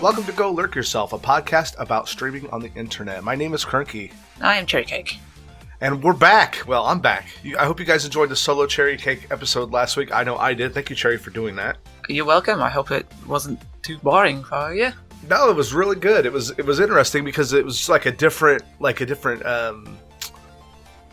Welcome to Go Lurk Yourself, a podcast about streaming on the internet. My name is Krunnky. I am Cherry Cake. And we're back. Well, I'm back. I hope you guys enjoyed the solo Cherry Cake episode last week. I know I did. Thank you, Cherry, for doing that. You're welcome. I hope it wasn't too boring for you. No, it was really good. It was interesting because it was like a different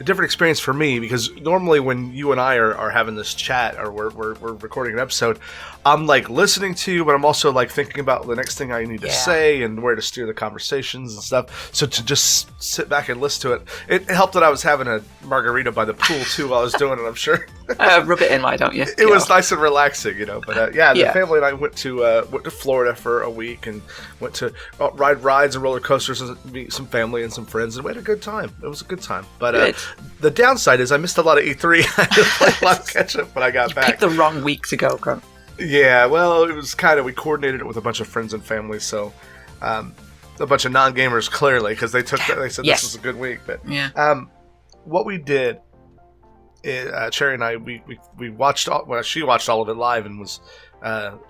experience for me, because normally when you and I are having this chat or we're recording an episode, I'm like listening to you, but I'm also like thinking about the next thing I need to say and where to steer the conversations and stuff. So to just sit back and listen to it, it helped that I was having a margarita by the pool too while I was doing it, I'm sure. Rub it in, why don't you? It was nice and relaxing, but the family and I went to Florida for a week and went to ride rides and roller coasters and meet some family and some friends, and we had a good time. It was a good time. But the downside is I missed a lot of E3. I had to play a lot of catch up when I got back. You picked the wrong week to go, Grunt. Yeah, well, it was we coordinated it with a bunch of friends and family, so a bunch of non-gamers, clearly, because they said this was a good week. But what we did, Cherry and I, we watched she watched all of it live and was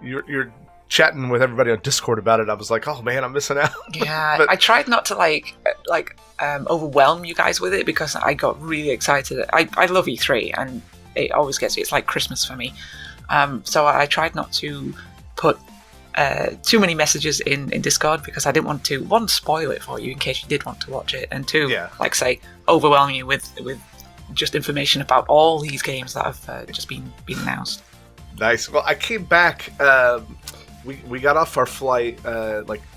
you're chatting with everybody on Discord about it. I was like, oh man, I'm missing out. Yeah, but I tried not to overwhelm you guys with it because I got really excited. I love E3 and it always gets me. It's like Christmas for me. So I tried not to put too many messages in Discord because I didn't want to, one, spoil it for you in case you did want to watch it, and two, overwhelm you with just information about all these games that have just been announced. Nice. Well, I came back. We got off our flight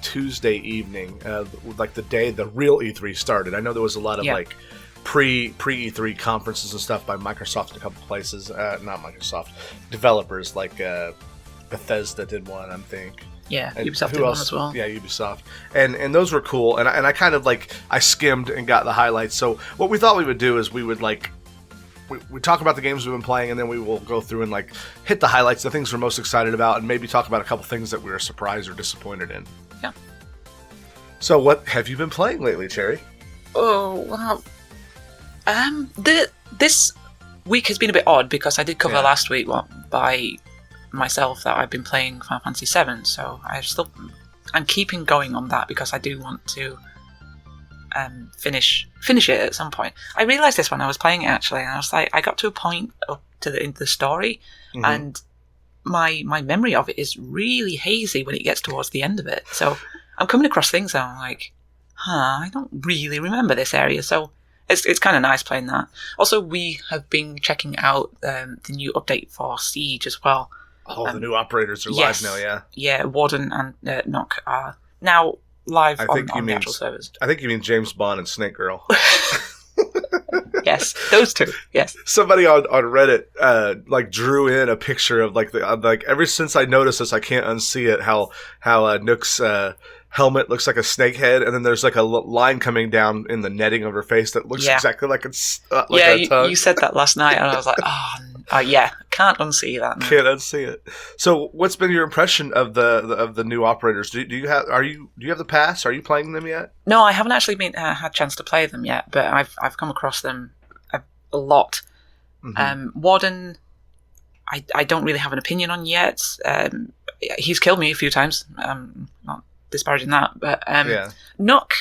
Tuesday evening, the day the real E3 started. I know there was a lot of pre E3 conferences and stuff by Microsoft in a couple places. Not Microsoft, developers like Bethesda did one, I think. Yeah, Ubisoft did one as well. Yeah, Ubisoft, and those were cool. And I kind of I skimmed and got the highlights. So what we thought we would do is we would we talk about the games we've been playing, and then we will go through and hit the highlights, the things we're most excited about, and maybe talk about a couple things that we were surprised or disappointed in. Yeah. So what have you been playing lately, Cherry? Oh, wow. This week has been a bit odd because I did cover last week by myself that I've been playing Final Fantasy VII, so I'm keeping going on that because I do want to finish it at some point. I realised this when I was playing it actually, and I was like, I got to a point up to the story, and my memory of it is really hazy when it gets towards the end of it. So I'm coming across things and I'm like, I don't really remember this area. So it's kind of nice playing that. Also, we have been checking out the new update for Siege as well. Oh, the new operators are live now, yeah. Yeah, Warden and Nock are now live on the actual servers. I think you mean James Bond and Snake Girl. Yes, those two. Yes. Somebody on Reddit drew in a picture of ever since I noticed this, I can't unsee it. How Nook's helmet looks like a snake head, and then there's a line coming down in the netting of her face that looks exactly like it's a tongue. You said that last night, and I was like, can't unsee that. No. Can't unsee it. So, what's been your impression of the new operators? Do you have the pass? Are you playing them yet? No, I haven't actually had a chance to play them yet, but I've come across them a lot. Warden, I don't really have an opinion on yet. He's killed me a few times. Not disparaging that, but Nock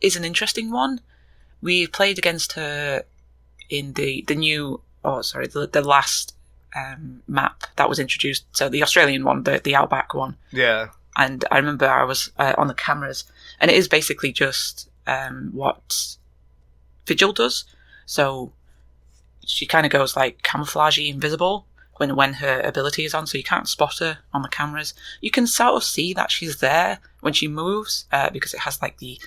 is an interesting one. We played against her in the new, the last map that was introduced. So the Australian one, the Outback one. Yeah. And I remember I was on the cameras, and it is basically just what Vigil does. So she kind of goes camouflagey, invisible when her ability is on, so you can't spot her on the cameras. You can sort of see that she's there when she moves because it has the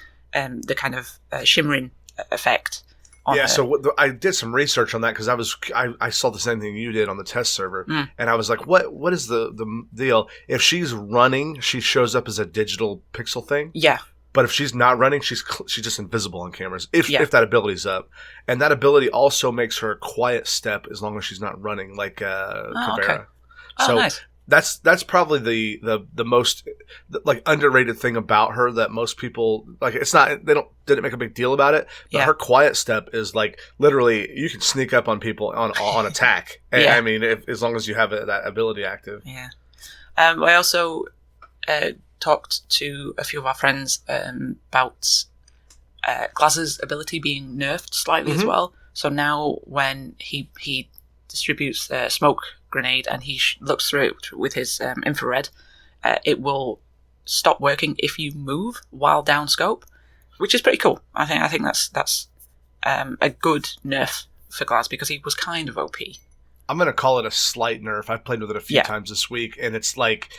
kind of shimmering effect on her. So I did some research on that because I saw the same thing you did on the test server, and I was like, what is the deal? If she's running, she shows up as a digital pixel thing. Yeah. But if she's not running, she's just invisible on cameras. If that ability's up, and that ability also makes her a quiet step as long as she's not running, like Caveira. Okay. So nice. That's probably the most underrated thing about her that most people it's not, they didn't make a big deal about it, but her quiet step is literally you can sneak up on people on attack. And, I mean, as long as you have that ability active. Yeah. I also talked to a few of our friends about Glaz's ability being nerfed slightly as well. So now when he distributes a smoke grenade and he looks through it with his infrared, it will stop working if you move while down scope, which is pretty cool. I think that's a good nerf for Glaz because he was kind of OP. I'm going to call it a slight nerf. I've played with it a few times this week, and it's like,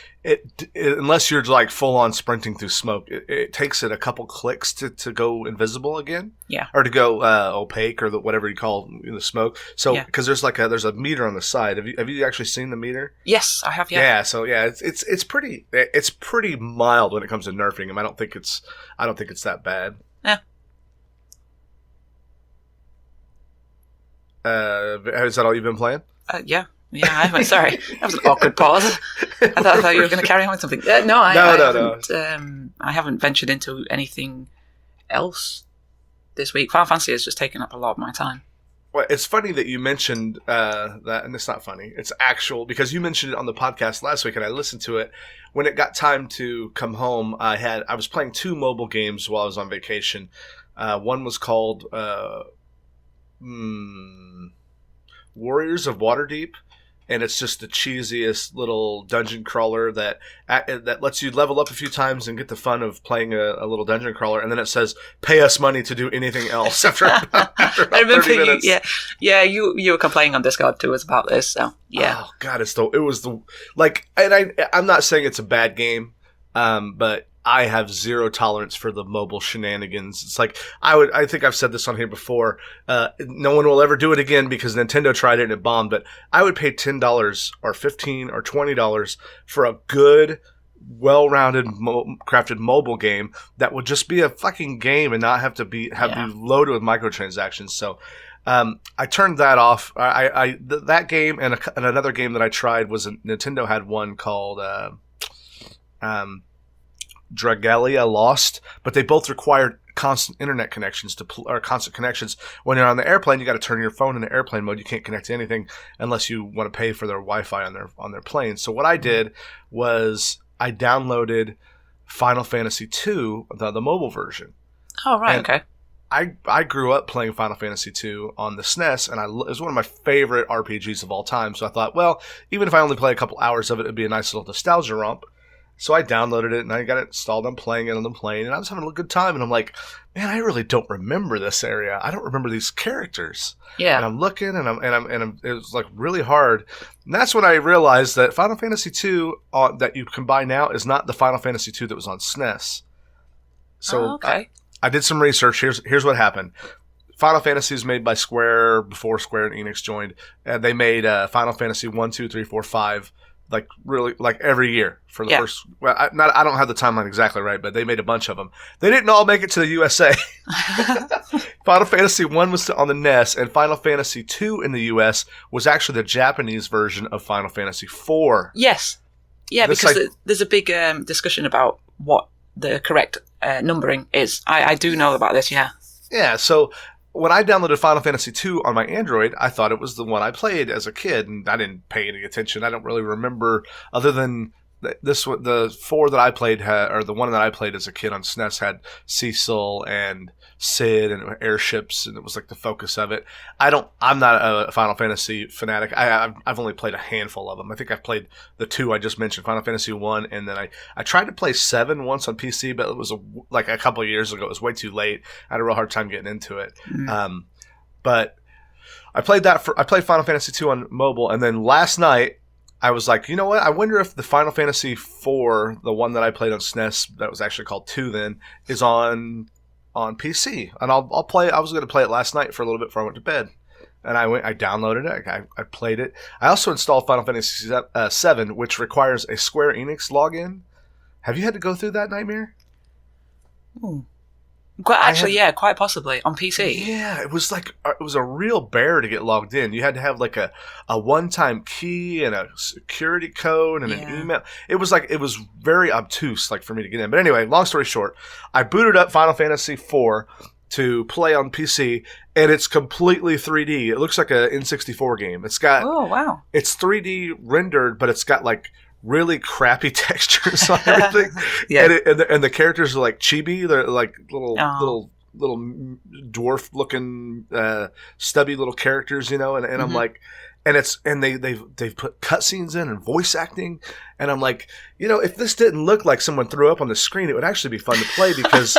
unless you're like full on sprinting through smoke, it takes it a couple clicks to go invisible again. Yeah. Or to go opaque or whatever you call the smoke. So, because there's a meter on the side. Have you actually seen the meter? Yes, I have. Yeah. Yeah. So it's pretty mild when it comes to nerfing him. I don't think it's that bad. Yeah. Is that all you've been playing? Yeah, I haven't. Sorry, that was an awkward pause. I thought you were going to carry on with something. No, I haven't ventured into anything else this week. Final Fantasy has just taken up a lot of my time. Well, it's funny that you mentioned that, and it's not funny. It's actual, because you mentioned it on the podcast last week, and I listened to it. When it got time to come home, I was playing 2 mobile games while I was on vacation. One was called Warriors of Waterdeep, and it's just the cheesiest little dungeon crawler that lets you level up a few times and get the fun of playing a little dungeon crawler, and then it says, pay us money to do anything else after about 30 minutes. You were complaining on Discord to us about this, so yeah. Oh, God, I'm not saying it's a bad game, but I have zero tolerance for the mobile shenanigans. It's like, I think I've said this on here before. No one will ever do it again because Nintendo tried it and it bombed. But I would pay $10 or $15 or $20 for a good, well-rounded, crafted mobile game that would just be a fucking game and not have to be loaded with microtransactions. So I turned that off. That game and another game that I tried was Nintendo had one called Dragalia Lost, but they both required constant internet connections or constant connections. When you're on the airplane, you got to turn your phone into airplane mode. You can't connect to anything unless you want to pay for their Wi-Fi on their plane. So what I did was I downloaded Final Fantasy II, the mobile version. Oh, right, and okay. I grew up playing Final Fantasy II on the SNES, and it was one of my favorite RPGs of all time. So I thought, well, even if I only play a couple hours of it, it'd be a nice little nostalgia romp. So I downloaded it, and I got it installed. I'm playing it on the plane, and I was having a good time. And I'm like, man, I really don't remember this area. I don't remember these characters. Yeah. And I'm looking, and it was like really hard. And that's when I realized that Final Fantasy II that you can buy now is not the Final Fantasy II that was on SNES. So okay. I did some research. Here's what happened. Final Fantasy is made by Square before Square and Enix joined, and they made Final Fantasy 1, 2, 3, 4, 5. Like really, like every year for the first. Well, I don't have the timeline exactly right, but they made a bunch of them. They didn't all make it to the USA. Final Fantasy 1 was on the NES, and Final Fantasy 2 in the US was actually the Japanese version of Final Fantasy 4. Yes, yeah, because there's a big discussion about what the correct numbering is. I do know about this. Yeah. Yeah. So when I downloaded Final Fantasy II on my Android, I thought it was the one I played as a kid, and I didn't pay any attention. I don't really remember, other than the 4 that I played or the one that I played as a kid on SNES had Cecil and Sid and airships, and it was like the focus of it. I'm not a Final Fantasy fanatic. I've only played a handful of them. I think I've played the 2 I just mentioned, Final Fantasy 1, and then I tried to play 7 once on PC, but it was like a couple of years ago. It was way too late. I had a real hard time getting into it. But I played Final Fantasy 2 on mobile, and then last night I was like, you know what? I wonder if the Final Fantasy 4, the one that I played on SNES, that was actually called 2 then, is on PC. And I'll play it. I was going to play it last night for a little bit before I went to bed. And I downloaded it. I played it. I also installed Final Fantasy 7, which requires a Square Enix login. Have you had to go through that nightmare? Quite possibly on PC. Yeah, it was a real bear to get logged in. You had to have like a one-time key and a security code and an email. It was very obtuse, like, for me to get in. But anyway, long story short, I booted up Final Fantasy 4 to play on PC, and it's completely 3D. It looks like an N64 game. It's got it's 3D rendered, but it's got like really crappy textures on everything. And the characters are like chibi. They're like little dwarf looking stubby little characters, and I'm like, and they've put cutscenes in and voice acting, and I'm like, if this didn't look like someone threw up on the screen, it would actually be fun to play because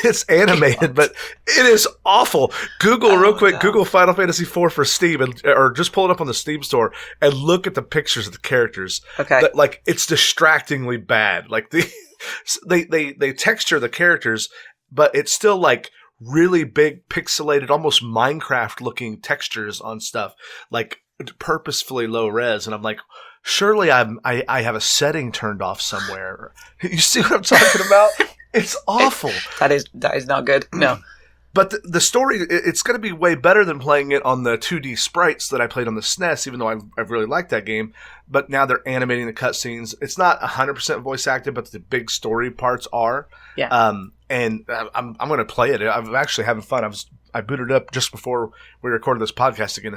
it's animated, but it is awful. Google real quick. Google Final Fantasy IV for Steam, or just pull it up on the Steam store and look at the pixtures of the characters. Okay, like it's distractingly bad. Like they texture the characters, but it's still like really big, pixelated, almost Minecraft-looking textures on stuff, like purposefully low res. And I'm like, surely I have a setting turned off somewhere. You see what I'm talking about? It's awful. That is not good. No. But the story, it's going to be way better than playing it on the 2D sprites that I played on the SNES, even though I really liked that game. But now they're animating the cutscenes. It's not 100% voice acted, but the big story parts are. Yeah. And I'm going to play it. I'm actually having fun. I booted up just before we recorded this podcast again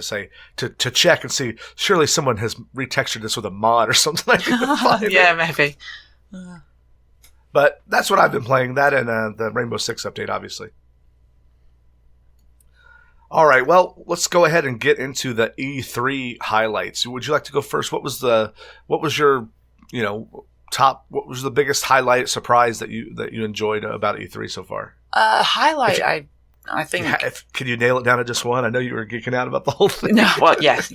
to check and see. Surely someone has retextured this with a mod or something like that. Yeah, maybe. But that's what I've been playing. That and the Rainbow Six update, obviously. All right, well, let's go ahead and get into the E3 highlights. Would you like to go first? What was your, top? What was the biggest highlight surprise that you enjoyed about E3 so far? Highlight, I think. Can you nail it down to just one? I know you were geeking out about the whole thing. No, well, yes,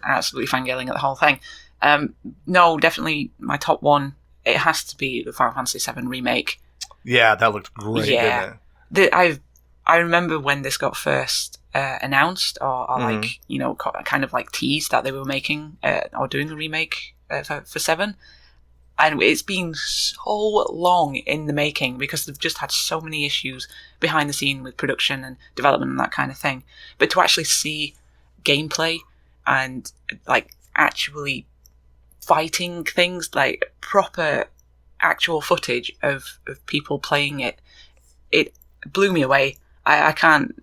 absolutely fangirling at the whole thing. No, definitely my top one. It has to be the Final Fantasy VII remake. Yeah, that looked great. Yeah, didn't it? I remember when this got first announced, or like kind of like teased that they were making or doing a remake for 7, and it's been so long in the making because they've just had so many issues behind the scene with production and development and that kind of thing. But to actually see gameplay and like actually fighting things, like proper actual footage of people playing it blew me away. I can't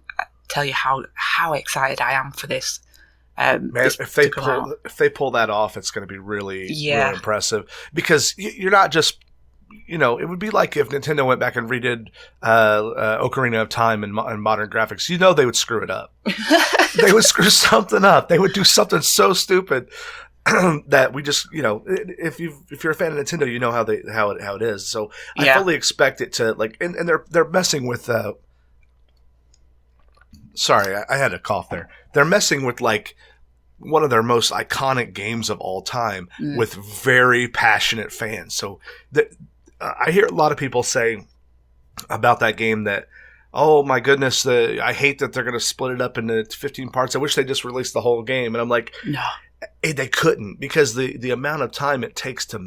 tell you how excited I am for this. Man, if they pull that off, it's going to be really impressive. Because you're not just, it would be like if Nintendo went back and redid Ocarina of Time and modern graphics. They would screw it up. They would screw something up. They would do something so stupid that we just, if you're a fan of Nintendo, you know how it is. So I fully expect it to and they're messing with. Sorry, I had a cough there. They're messing with one of their most iconic games of all time with very passionate fans. So I hear a lot of people say about that game that, oh my goodness, I hate that they're going to split it up into 15 parts. I wish they just released the whole game. And I'm like, no. They couldn't, because the amount of time it takes to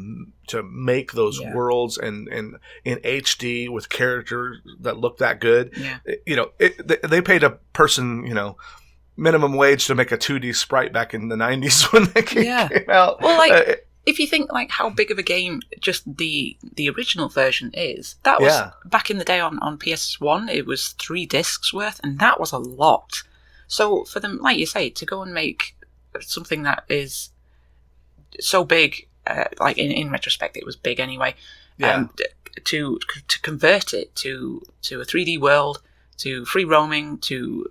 make those worlds and in HD with characters that look that good. Yeah. They paid a person, minimum wage to make a 2D sprite back in the 90s when that game came out. Well, if you think how big of a game just the original version is, that was back in the day on PS1, it was 3 discs worth, and that was a lot. So for them, like you say, to go and make something that is so big, in retrospect it was big anyway, to convert it to a 3D world, to free roaming, to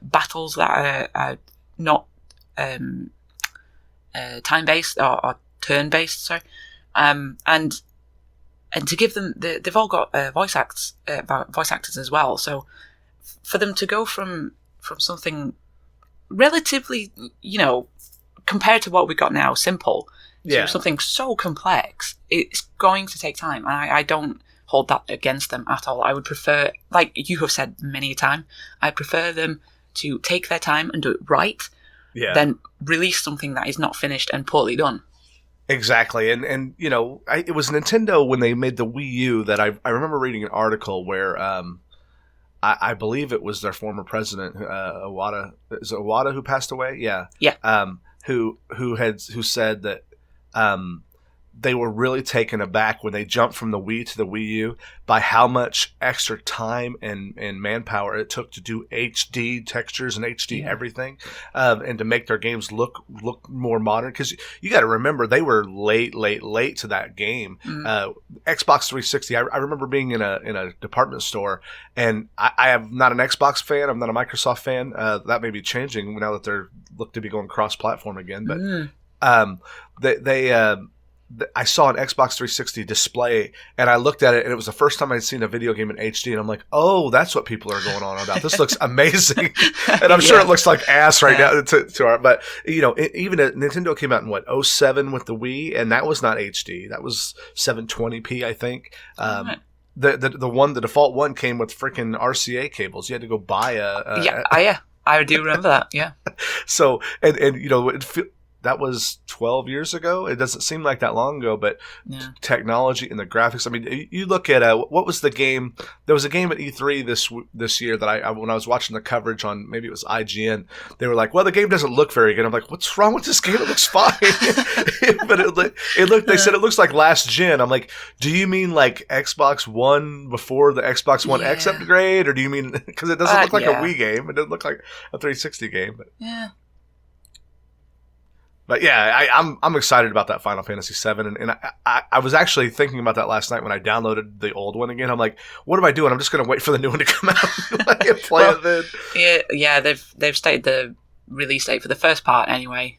battles that are not time-based or turn-based, sorry, and to give them they've all got voice actors as well. So for them to go from something relatively, compared to what we got now, simple, to something so complex, it's going to take time. And I don't hold that against them at all. I would prefer, like you have said many a time, I prefer them to take their time and do it right, than release something that is not finished and poorly done. Exactly. And it was Nintendo when they made the Wii U that I remember reading an article where I believe it was their former president, Iwata. Is it Iwata who passed away? Yeah. Yeah. Who said that they were really taken aback when they jumped from the Wii to the Wii U by how much extra time and manpower it took to do HD textures and HD everything, and to make their games look more modern. Because you got to remember, they were late to that game. Xbox 360. I remember being in a department store, and I am not an Xbox fan. I'm not a Microsoft fan. That may be changing now that they're look to be going cross-platform again. But I saw an Xbox 360 display, and I looked at it, and it was the first time I'd seen a video game in HD, and I'm like, oh, that's what people are going on about. This looks amazing. And I'm sure it looks like ass right now to our, but, even Nintendo came out in, 2007 with the Wii, and that was not HD. That was 720p, I think. The default one came with freaking RCA cables. You had to go buy I do remember that, yeah. So, that was 12 years ago. It doesn't seem like that long ago, but technology and the graphics. I mean, you look at what was the game? There was a game at E3 this year that I when I was watching the coverage on, maybe it was IGN, they were like, "Well, the game doesn't look very good." I'm like, "What's wrong with this game? It looks fine." But it looked. They said it looks like last gen. I'm like, "Do you mean like Xbox One before the Xbox One X upgrade, or do you mean because it doesn't look like a Wii game? It doesn't look like a 360 game." But But yeah, I'm excited about that Final Fantasy VII, and I was actually thinking about that last night when I downloaded the old one again. I'm like, what am I doing? I'm just going to wait for the new one to come out and play it then. Yeah, they've stated the release date for the first part anyway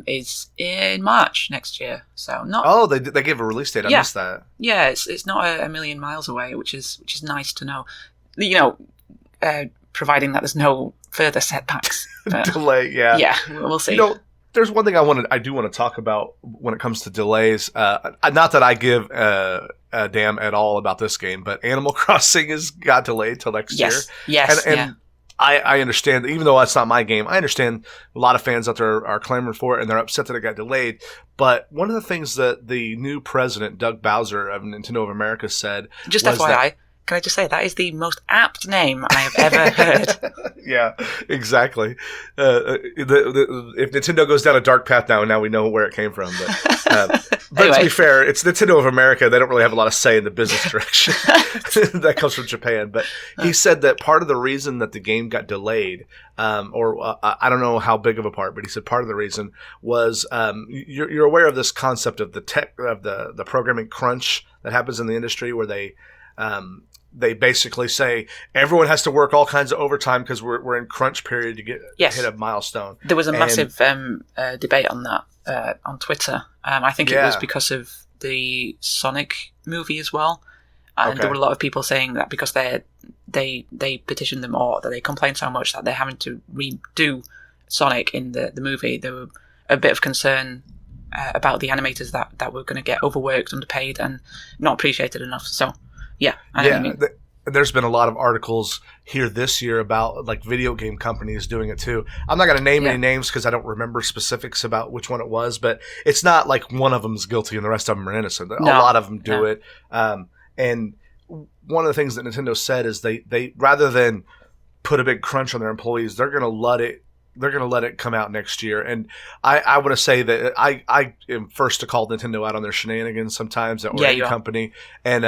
is in March next year. So not. Oh, they gave a release date. I missed that. Yeah, it's not a million miles away, which is nice to know. Providing that there's no further setbacks. Delay. Yeah. Yeah, we'll see. There's one thing I do want to talk about when it comes to delays. Not that I give a damn at all about this game, but Animal Crossing got delayed till next year. Yes. And I understand, even though that's not my game, I understand a lot of fans out there are clamoring for it and they're upset that it got delayed. But one of the things that the new president, Doug Bowser of Nintendo of America, said just was FYI. Can I just say, that is the most apt name I have ever heard. Yeah, exactly. If Nintendo goes down a dark path now we know where it came from. But anyway. To be fair, it's Nintendo of America. They don't really have a lot of say in the business direction. That comes from Japan. But he said that part of the reason that the game got delayed, I don't know how big of a part, but he said part of the reason was you're aware of this concept of the programming crunch that happens in the industry where they basically say everyone has to work all kinds of overtime because we're in crunch period to hit a milestone. There was a massive debate on that on Twitter. I think it was because of the Sonic movie as well. And there were a lot of people saying that because they petitioned them, or that they complained so much that they're having to redo Sonic in the movie. There were a bit of concern about the animators that were going to get overworked, underpaid, and not appreciated enough. So, yeah. There's been a lot of articles here this year about like video game companies doing it too. I'm not going to name any names because I don't remember specifics about which one it was, but it's not like one of them's guilty and the rest of them are innocent. A lot of them do it. And one of the things that Nintendo said is they rather than put a big crunch on their employees, they're going to let it come out next year. And I want to say that I am first to call Nintendo out on their shenanigans sometimes, or any company. And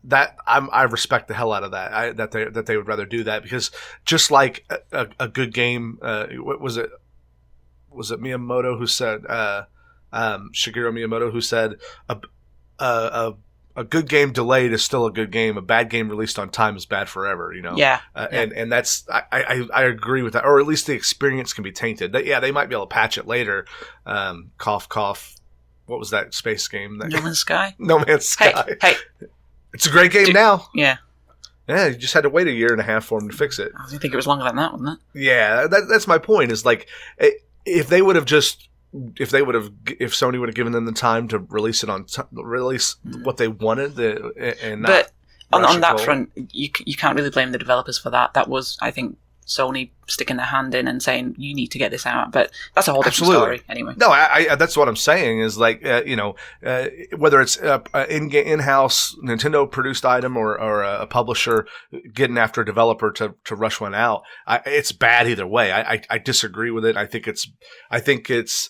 that I respect the hell out of that. That they would rather do that, because just like a good game, was it Miyamoto who said Shigeru Miyamoto who said a good game delayed is still a good game. A bad game released on time is bad forever. And that's I agree with that, or at least the experience can be tainted. They might be able to patch it later. Cough cough. What was that space game? No Man's Sky. No Man's Sky. Hey. It's a great game now. Yeah. Yeah, you just had to wait 1.5 years for them to fix it. I didn't think it was longer than that, wasn't it? Yeah, that's my point. Is like, if Sony would have given them the time to release it release what they wanted, but on that front, you can't really blame the developers for that. That was, I think, Sony sticking their hand in and saying you need to get this out, but that's a whole different story anyway. No, I that's what I'm saying is like whether it's in-house Nintendo produced item or a publisher getting after a developer to rush one out, it's bad either way. I disagree with it. I think it's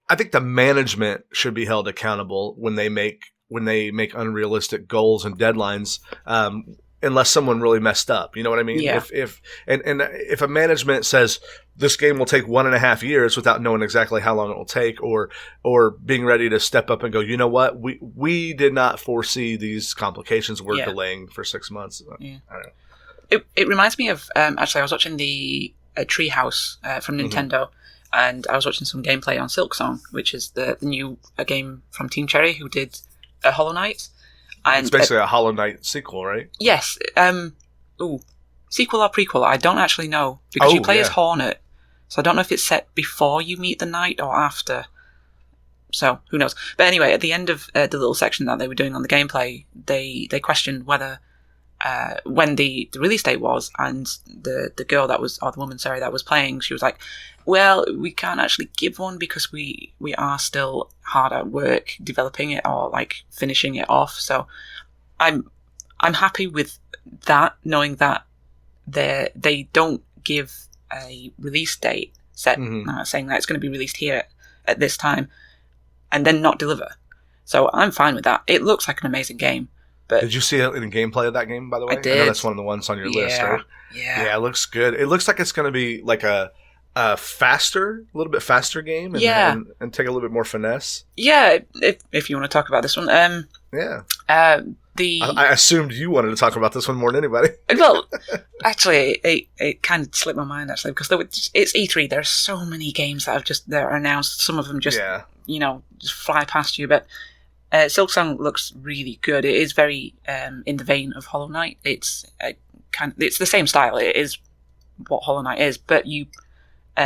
I think the management should be held accountable when they make unrealistic goals and deadlines. Unless someone really messed up, you know what I mean? Yeah. If a management says this game will take 1.5 years without knowing exactly how long it will take, or being ready to step up and go, you know what, we did not foresee these complications. We're delaying for 6 months. Yeah. I don't know. It reminds me of actually I was watching the Treehouse from Nintendo, and I was watching some gameplay on Silksong, which is the new game from Team Cherry who did Hollow Knight. And, it's basically a Hollow Knight sequel, right? Yes. Sequel or prequel? I don't actually know. Because you play as Hornet. So I don't know if it's set before you meet the knight or after. So, who knows? But anyway, at the end of the little section that they were doing on the gameplay, they questioned whether when the release date was, and the girl that was, or the woman, sorry, that was playing, she was like, well, we can't actually give one because we are still hard at work developing it or like finishing it off. So I'm happy with that, knowing that they don't give a release date set, saying that it's going to be released here at this time, and then not deliver. So I'm fine with that. It looks like an amazing game. But did you see it in gameplay of that game, by the way? I did. I know that's one of the ones on your list, right? Yeah, it looks good. It looks like it's going to be like a little bit faster game, and take a little bit more finesse. Yeah, if you want to talk about this one. I assumed you wanted to talk about this one more than anybody. Well, actually, it kind of slipped my mind, actually, because it's E3. There are so many games that are announced. Some of them just fly past you, but Silksong looks really good. It is very in the vein of Hollow Knight. It's it's the same style. It is what Hollow Knight is, but you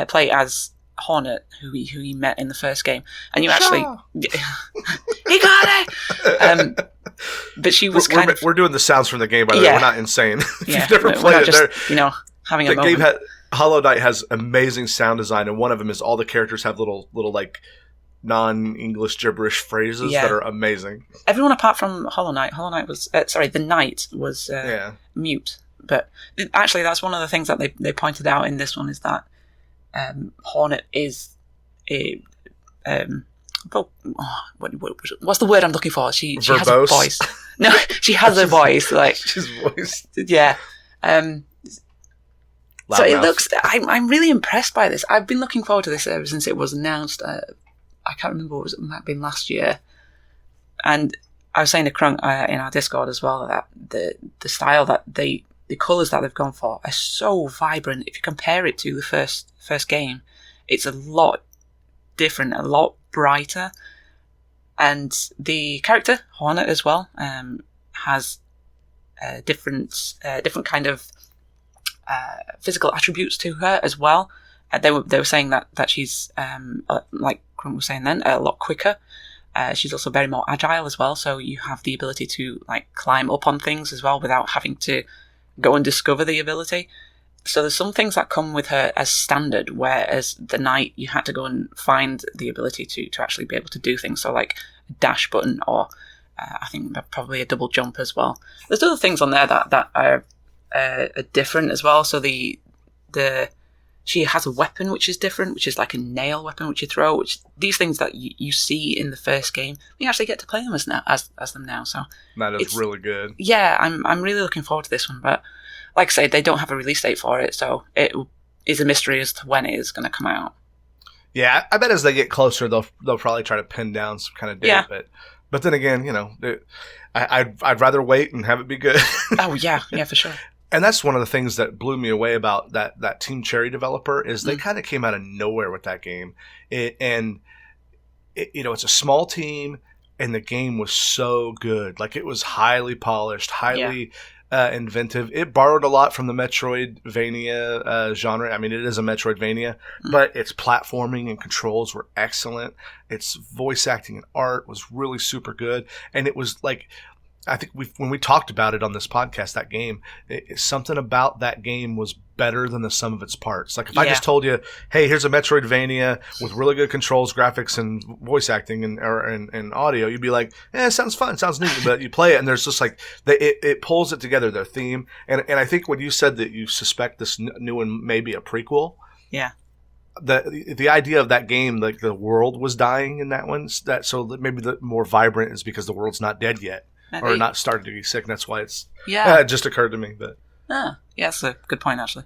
play as Hornet, who you met in the first game, and you actually he got it. But she was we're doing the sounds from the game, by the way. We're not insane. If you've never played it, having a moment. Hollow Knight has amazing sound design, and one of them is all the characters have little like non-English gibberish phrases that are amazing. Everyone apart from Hollow Knight was the Knight was mute. But actually, that's one of the things that they pointed out in this one, is that Hornet is what's the word I'm looking for? She has a voice. No, she has a voice. Like she's voiced. Yeah. So it looks. I'm really impressed by this. I've been looking forward to this ever since it was announced. I can't remember what it might have been last year. And I was saying to Krunk in our Discord as well that the style that the colours that they've gone for are so vibrant. If you compare it to the first game, it's a lot different, a lot brighter. And the character, Hornet, as well, has different kind of physical attributes to her as well. They were saying that she's, like Krunk was saying then, a lot quicker. She's also very more agile as well, so you have the ability to like climb up on things as well without having to go and discover the ability. So there's some things that come with her as standard, whereas the Knight, you had to go and find the ability to actually be able to do things. So like a dash button, or I think probably a double jump as well. There's other things on there that are different as well. So she has a weapon which is different, which is like a nail weapon which you throw. Which these things that you see in the first game, you actually get to play them as them now. So that is really good. Yeah, I'm really looking forward to this one. But like I say, they don't have a release date for it, so it is a mystery as to when it is going to come out. Yeah, I bet as they get closer, they'll probably try to pin down some kind of date. Yeah. But then again, I'd rather wait and have it be good. Oh yeah, for sure. And that's one of the things that blew me away about that Team Cherry developer is they kind of came out of nowhere with that game. It's a small team, and the game was so good. Like, it was highly polished, highly inventive. It borrowed a lot from the Metroidvania genre. I mean, it is a Metroidvania, but its platforming and controls were excellent. Its voice acting and art was really super good. And it was like, I think when we talked about it on this podcast, that game, something about that game was better than the sum of its parts. Like, if I just told you, hey, here's a Metroidvania with really good controls, graphics, and voice acting and audio, you'd be like, it sounds fun, sounds neat. But you play it, and there's just like, it pulls it together, their theme. And I think when you said that you suspect this new one may be a prequel, the idea of that game, like the world was dying in that one. So maybe the more vibrant is because the world's not dead yet, maybe. Or not started to be sick. And that's why it's it just occurred to me. But that's a good point actually.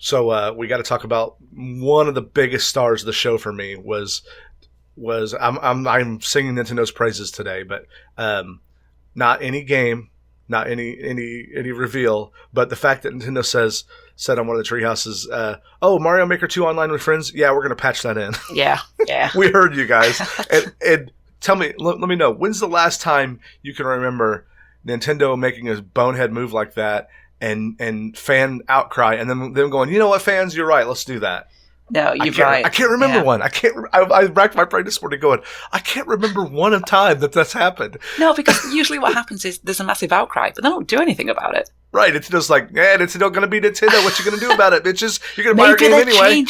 So we got to talk about one of the biggest stars of the show for me was I'm singing Nintendo's praises today, but not any game, not any reveal, but the fact that Nintendo said on one of the treehouses, Mario Maker 2 online with friends, yeah, we're gonna patch that in. Yeah. We heard you guys, and tell me, let me know, when's the last time you can remember Nintendo making a bonehead move like that? And fan outcry, and then them going, you know what, fans, you're right, let's do that. No, you're right. I can't remember one. I racked my brain this morning going, I can't remember one time that's happened. No, because usually what happens is there's a massive outcry, but they don't do anything about it. Right, Nintendo's like, Nintendo gonna be Nintendo, what you gonna do about it, bitches? You're gonna buy our game anyway.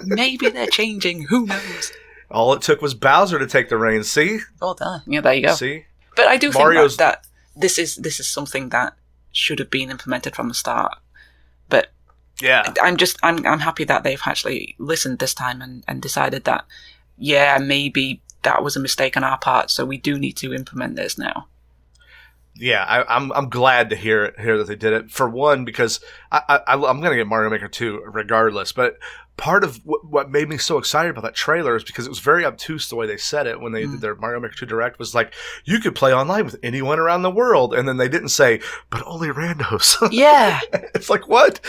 Maybe they're changing, who knows? All it took was Bowser to take the reins, see? Well done. Yeah, there you go. See? But I do think that this is something that should have been implemented from the start, but I'm happy that they've actually listened this time and decided that maybe that was a mistake on our part, so we do need to implement this now. I'm glad to hear that they did it, for one, because I'm going to get Mario Maker 2 regardless, but part of what made me so excited about that trailer is because it was very obtuse the way they said it when they did their Mario Maker 2 Direct, was like, you could play online with anyone around the world, and then they didn't say, but only randos. Yeah. It's like, what?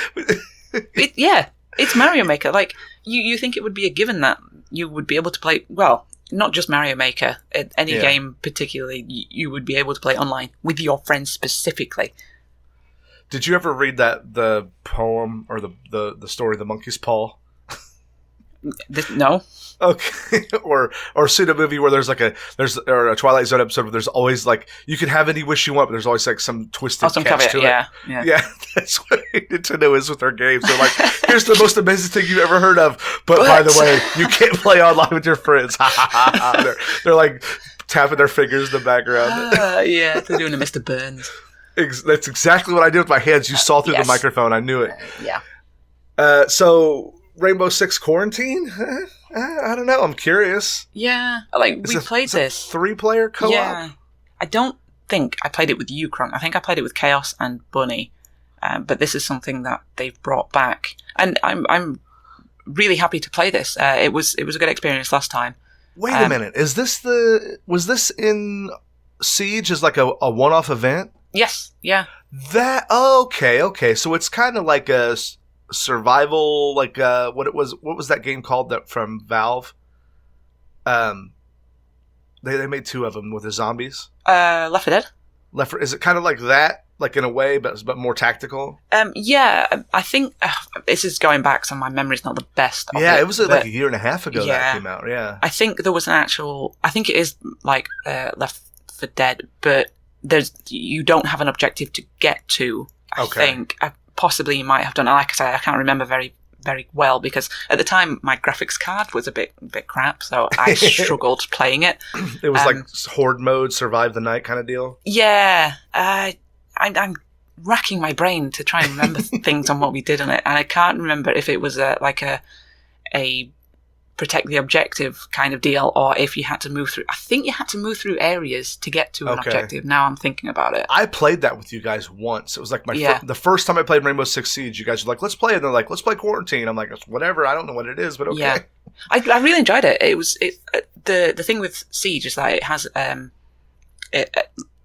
It's Mario Maker. Like, you think it would be a given that you would be able to play, well, not just Mario Maker, any game particularly, you would be able to play online with your friends specifically. Did you ever read the poem or the story, The Monkey's Paw? No. Okay. or see the movie where there's or a Twilight Zone episode where there's always like, you can have any wish you want, but there's always like some twisted catch to it. Yeah, that's what Nintendo is with their games. They're like, here's the most amazing thing you've ever heard of, but by the way, you can't play online with your friends. They're like tapping their fingers in the background. They're doing a Mr. Burns. That's exactly what I did with my hands. You saw through the microphone. I knew it. So Rainbow Six Quarantine? I don't know. I'm curious. Yeah. We played this. 3-player co-op? Yeah. I don't think I played it with you, Krunnky. I think I played it with Chaos and Bunny. But this is something that they've brought back. And I'm really happy to play this. It was a good experience last time. Wait a minute. Was this in Siege as like a one-off event? Yes. Yeah. Okay. So it's kind of like a survival, like what was that game called that from Valve? They made 2 of them with the zombies. Left 4 Dead. Is it kind of like that, like in a way, but more tactical? Yeah, I think this is going back, so my memory's not the best. It was like a year and a half ago that came out. Yeah, I think there was an actual. I think it is like Left 4 Dead, but you don't have an objective to get to. I think possibly you might have done. Like I say, I can't remember very, very well because at the time my graphics card was a bit crap, so I struggled playing it. It was like horde mode, survive the night kind of deal. Yeah, I'm racking my brain to try and remember things on what we did on it, and I can't remember if it was a protect the objective kind of deal, or if you had to move through. I think you had to move through areas to get to an objective. Now I'm thinking about it. I played that with you guys once. It was like the first time I played Rainbow Six Siege. You guys were like, "Let's play it." And they're like, "Let's play Quarantine." I'm like, "Whatever. I don't know what it is, but okay." Yeah, I really enjoyed it. It was the thing with Siege is that it has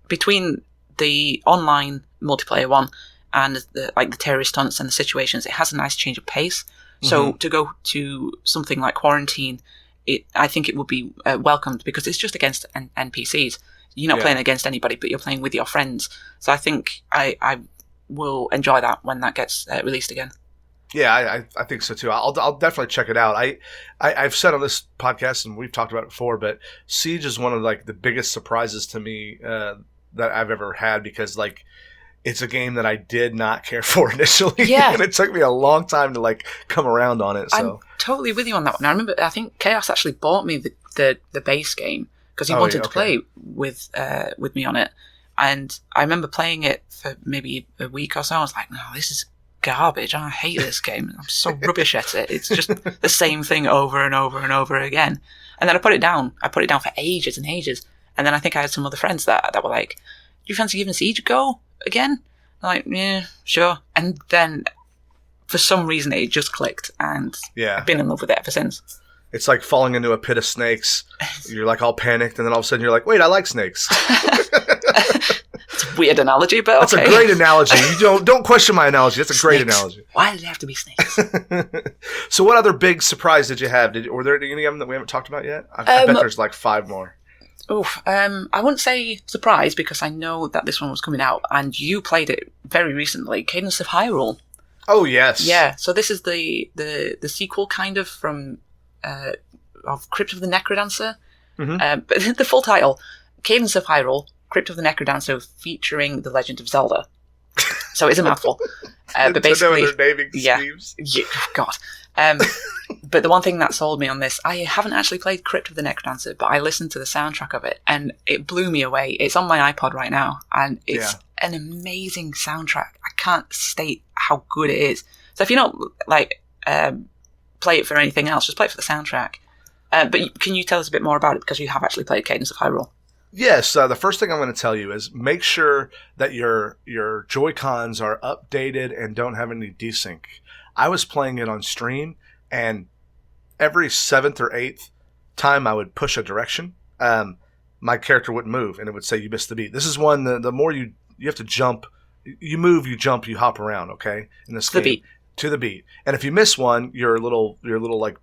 between the online multiplayer one and the terrorist stunts and the situations, it has a nice change of pace. So to go to something like Quarantine, I think it would be welcomed because it's just against NPCs. You're not playing against anybody, but you're playing with your friends. So I think I will enjoy that when that gets released again. Yeah, I think so too. I'll definitely check it out. I've said on this podcast, and we've talked about it before, but Siege is one of like the biggest surprises to me that I've ever had because like it's a game that I did not care for initially. Yeah. And it took me a long time to like come around on it. So I'm totally with you on that one. I remember I think Chaos actually bought me the base game because he wanted to play with me on it. And I remember playing it for maybe a week or so. I was like, no, this is garbage. I hate this game. I'm so rubbish at it. It's just the same thing over and over and over again. And then I put it down. I put it down for ages and ages. And then I think I had some other friends that were like, "Do you fancy giving Siege a go again?" I'm like, yeah, sure. And then for some reason it just clicked, and I've been in love with it ever since. It's like falling into a pit of snakes. You're like all panicked, and then all of a sudden you're like, wait, I like snakes. It's a weird analogy, but okay. That's a great analogy. You don't question my analogy. That's a great analogy. Why did it have to be snakes? So what other big surprise did you have? Were there any of them that we haven't talked about yet? I bet there's like 5 more. I wouldn't say surprise, because I know that this one was coming out, and you played it very recently, Cadence of Hyrule. Oh, yes. Yeah, so this is the sequel, kind of, from of Crypt of the Necrodancer. Mm-hmm. But the full title, Cadence of Hyrule, Crypt of the Necrodancer, featuring The Legend of Zelda. So it's a mouthful. But basically, God. But the one thing that sold me on this, I haven't actually played Crypt of the Necrodancer, but I listened to the soundtrack of it, and it blew me away. It's on my iPod right now, and it's an amazing soundtrack. I can't state how good it is. So if you don't play it for anything else, just play it for the soundtrack. But can you tell us a bit more about it, because you have actually played Cadence of Hyrule? Yes, the first thing I'm going to tell you is make sure that your Joy-Cons are updated and don't have any desync. I was playing it on stream, and every 7th or 8th time I would push a direction, my character wouldn't move, and it would say you missed the beat. This is one, the more you have to jump, you move, you jump, you hop around, okay? In this game. To the beat. And if you miss one, your little like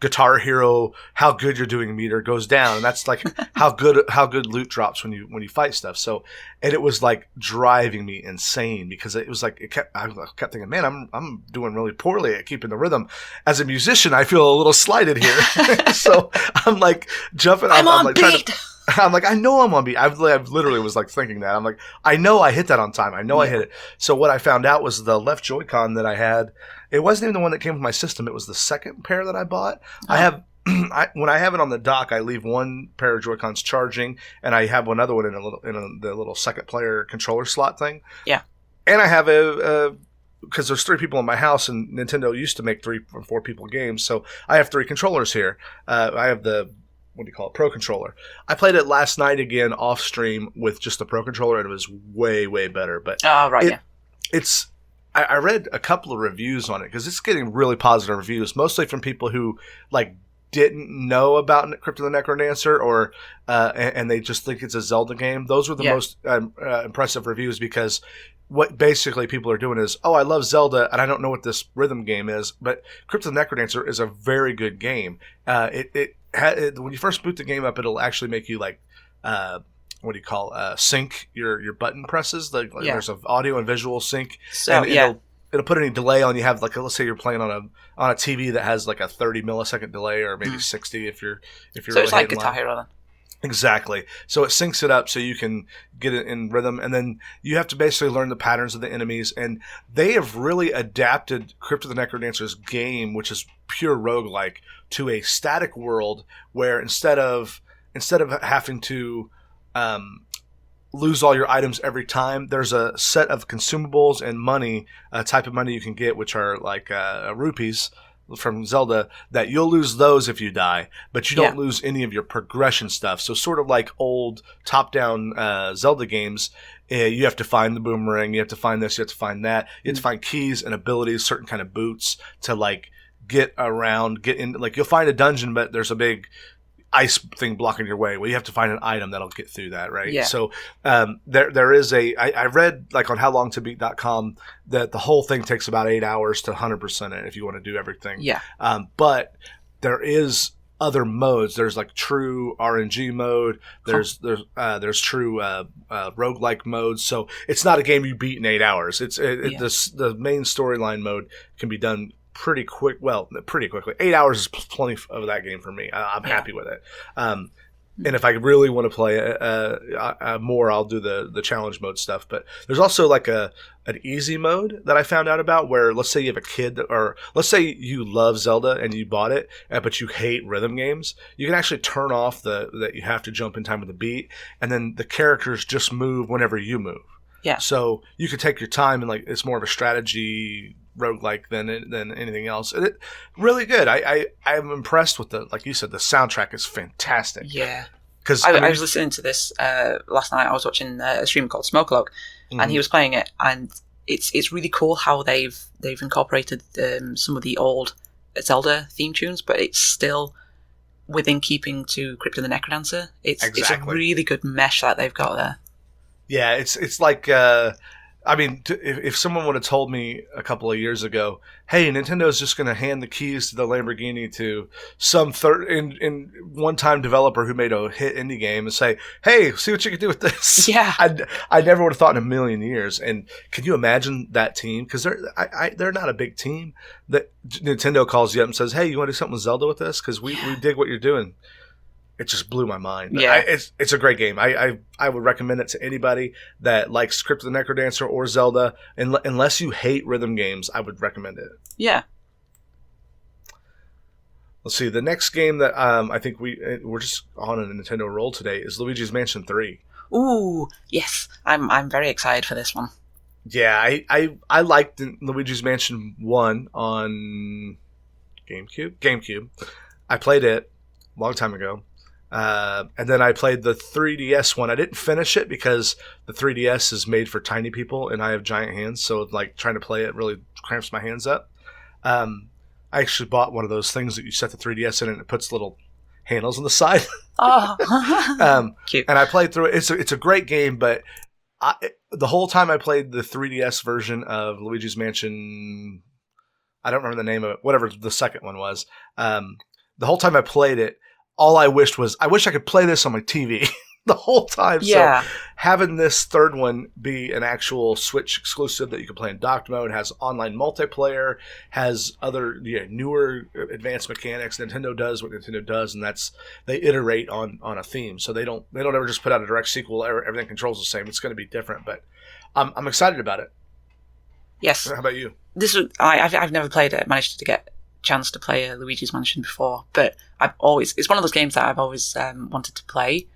Guitar Hero, how good you're doing meter goes down, and that's like how good loot drops when you fight stuff. So, and it was like driving me insane, because it was like I kept thinking, man, I'm doing really poorly at keeping the rhythm. As a musician, I feel a little slighted here. So I'm like jumping. I'm like beat. I'm like, I know I'm on beat. I've literally was like thinking that. I'm like, I know I hit that on time. I know I hit it. So what I found out was the left Joy-Con that I had, it wasn't even the one that came with my system. It was the second pair that I bought. Oh. I have, when I have it on the dock, I leave one pair of Joy-Cons charging, and I have one other one in the little second player controller slot thing. Yeah. And I have because there's 3 people in my house, and Nintendo used to make 3 or 4 people games, so I have 3 controllers here. I have the Pro Controller. I played it last night again off stream with just the Pro Controller, and it was way, way better. But it's I read a couple of reviews on it, because it's getting really positive reviews, mostly from people who like didn't know about Crypt of the Necrodancer, or and they just think it's a Zelda game. Those were the most impressive reviews, because what basically people are doing is, oh, I love Zelda and I don't know what this rhythm game is, but Crypt of the Necrodancer is a very good game. When you first boot the game up, it'll actually make you like sync your button presses. There's an audio and visual sync, so and it'll put any delay on. You have like, let's say you're playing on a TV that has like a 30 millisecond delay, or maybe 60 if you're so really it's like Guitar Hero then. Exactly. So it syncs it up so you can get it in rhythm, and then you have to basically learn the patterns of the enemies. And they have really adapted Crypt of the Necrodancer's game, which is pure roguelike, to a static world where instead of having to lose all your items every time, there's a set of consumables and money, a type of money you can get, which are like rupees from Zelda, that you'll lose those if you die, but you don't lose any of your progression stuff. So sort of like old top-down Zelda games, you have to find the boomerang, you have to find this, you have to find that, you have to find keys and abilities, certain kind of boots to like get around, get in. Like you'll find a dungeon, but there's a big ice thing blocking your way. Well, you have to find an item that'll get through that, right? Yeah. So there is I read like on howlongtobeat.com that the whole thing takes about 8 hours to 100% it if you want to do everything. Yeah. But there is other modes. There's like true RNG mode. There's true roguelike modes. So it's not a game you beat in 8 hours. The main storyline mode can be done pretty quickly. 8 hours is plenty of that game for me. I'm happy with it. And if I really want to play more, I'll do the challenge mode stuff. But there's also like an easy mode that I found out about, where let's say you have a kid, or let's say you love Zelda and you bought it, but you hate rhythm games. You can actually turn off that you have to jump in time with the beat, and then the characters just move whenever you move. Yeah. So you could take your time, and like it's more of a strategy roguelike than anything else. And it really good. I'm impressed with like you said, the soundtrack is fantastic. Yeah. Because I was listening to this last night. I was watching a streamer called Smokelog, and he was playing it, and it's really cool how they've incorporated some of the old Zelda theme tunes, but it's still within keeping to Crypt of the Necrodancer. It's a really good mesh that they've got there. Yeah, it's like if someone would have told me a couple of years ago, hey, Nintendo's just going to hand the keys to the Lamborghini to some one-time developer who made a hit indie game and say, hey, see what you can do with this. Yeah. I never would have thought in a million years. And can you imagine that team? Because they're not a big team. That Nintendo calls you up and says, hey, you want to do something with Zelda with this? Because we dig what you're doing. It just blew my mind. Yeah. It's a great game. I would recommend it to anybody that likes Crypt of the Necrodancer or Zelda. Unless you hate rhythm games, I would recommend it. Yeah. Let's see. The next game that I think we're just on a Nintendo roll today is Luigi's Mansion 3. Ooh, yes. I'm very excited for this one. Yeah, I liked Luigi's Mansion 1 on GameCube. I played it a long time ago. And then I played the 3DS one. I didn't finish it because the 3DS is made for tiny people and I have giant hands, so like trying to play it really cramps my hands up. I actually bought one of those things that you set the 3DS in and it puts little handles on the side. Oh, cute. And I played through it. It's a great game, but the whole time I played the 3DS version of Luigi's Mansion, I don't remember the name of it, whatever the second one was. The whole time I played it, all I wished was, I wish I could play this on my TV the whole time. Yeah. So having this third one be an actual Switch exclusive that you can play in docked mode, has online multiplayer, has other newer advanced mechanics. Nintendo does what Nintendo does, and that's they iterate on a theme. So they don't ever just put out a direct sequel. Everything controls the same. It's going to be different, but I'm excited about it. Yes. How about you? I've never played it. Managed to get chance to play Luigi's Mansion before, but it's one of those games that I've always wanted to play,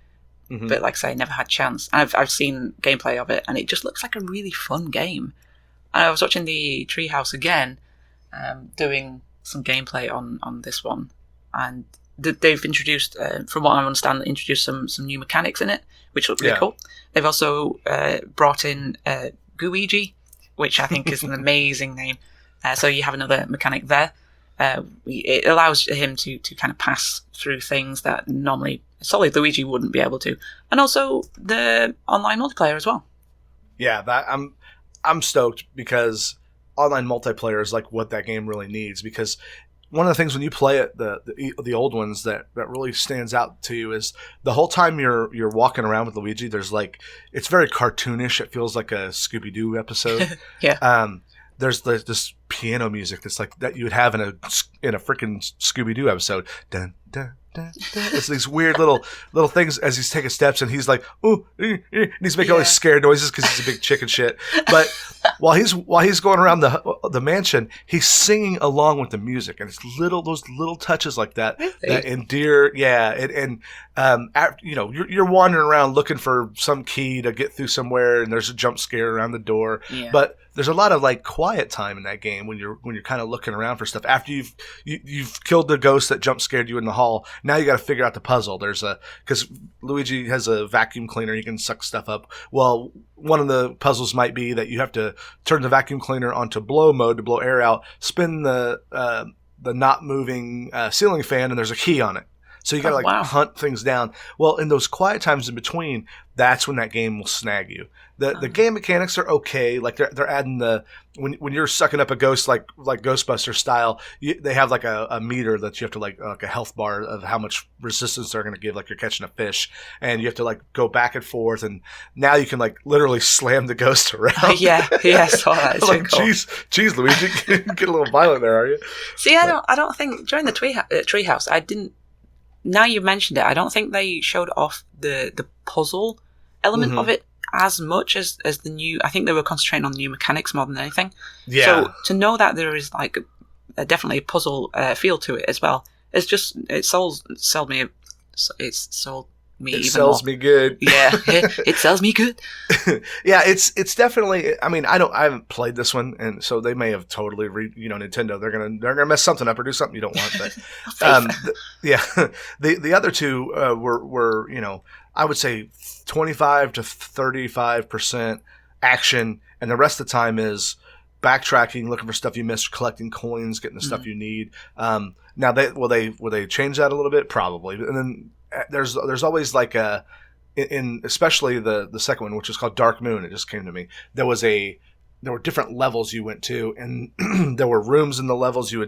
but like I say, never had chance. And I've seen gameplay of it, and it just looks like a really fun game. And I was watching the Treehouse again, doing some gameplay on this one, and they've introduced, from what I understand, some new mechanics in it, which look really cool. They've also brought in Gooigi, which I think is an amazing name. So you have another mechanic there. It allows him to kind of pass through things that normally solid Luigi wouldn't be able to, and also the online multiplayer as well. Yeah, that I'm stoked because online multiplayer is like what that game really needs. Because one of the things when you play it, the old ones that really stands out to you is the whole time you're walking around with Luigi, there's like, it's very cartoonish. It feels like a Scooby-Doo episode. Yeah. There's this piano music that's like that you would have in a freaking Scooby-Doo episode. Dun, dun, dun, dun. It's these weird little things as he's taking steps, and he's like, ooh, and he's making all these scared noises because he's a big chicken shit. But while he's going around the mansion, he's singing along with the music, and it's those little touches like that that endear. Yeah, and you're wandering around looking for some key to get through somewhere, and there's a jump scare around the door. Yeah. But there's a lot of like quiet time in that game when you're kind of looking around for stuff after you've killed the ghost that jump scared you in the hall. Now you got to figure out the puzzle. Because Luigi has a vacuum cleaner, he can suck stuff up. Well, one of the puzzles might be that you have to turn the vacuum cleaner onto blow mode to blow air out, spin the not moving ceiling fan, and there's a key on it. So you got to hunt things down. Well, in those quiet times in between, that's when that game will snag you. The game mechanics are okay. Like they're adding when you're sucking up a ghost like Ghostbuster style, they have like a meter that you have to like a health bar of how much resistance they're going to give. Like you're catching a fish, and you have to like go back and forth. And now you can like literally slam the ghost around. Yeah, I saw that. It's like, geez, Luigi, get a little violent there, are you? See, I don't think during the Treehouse, I didn't. Now you've mentioned it, I don't think they showed off the puzzle element of it as much as the new. I think they were concentrating on the new mechanics more than anything. Yeah. So to know that there is like definitely a puzzle feel to it as well, it's sold me. It sells me good. Yeah, it sells me good. Yeah, it's definitely. I mean, I haven't played this one, and so they may have totally Nintendo. They're gonna mess something up or do something you don't want. But the other two were I would say 25 to 35% action, and the rest of the time is backtracking, looking for stuff you missed, collecting coins, getting the stuff you need. Now will they change that a little bit? Probably. And then there's always like in especially the second one, which is called Dark Moon. It just came to me. There were different levels you went to, and there were rooms in the levels you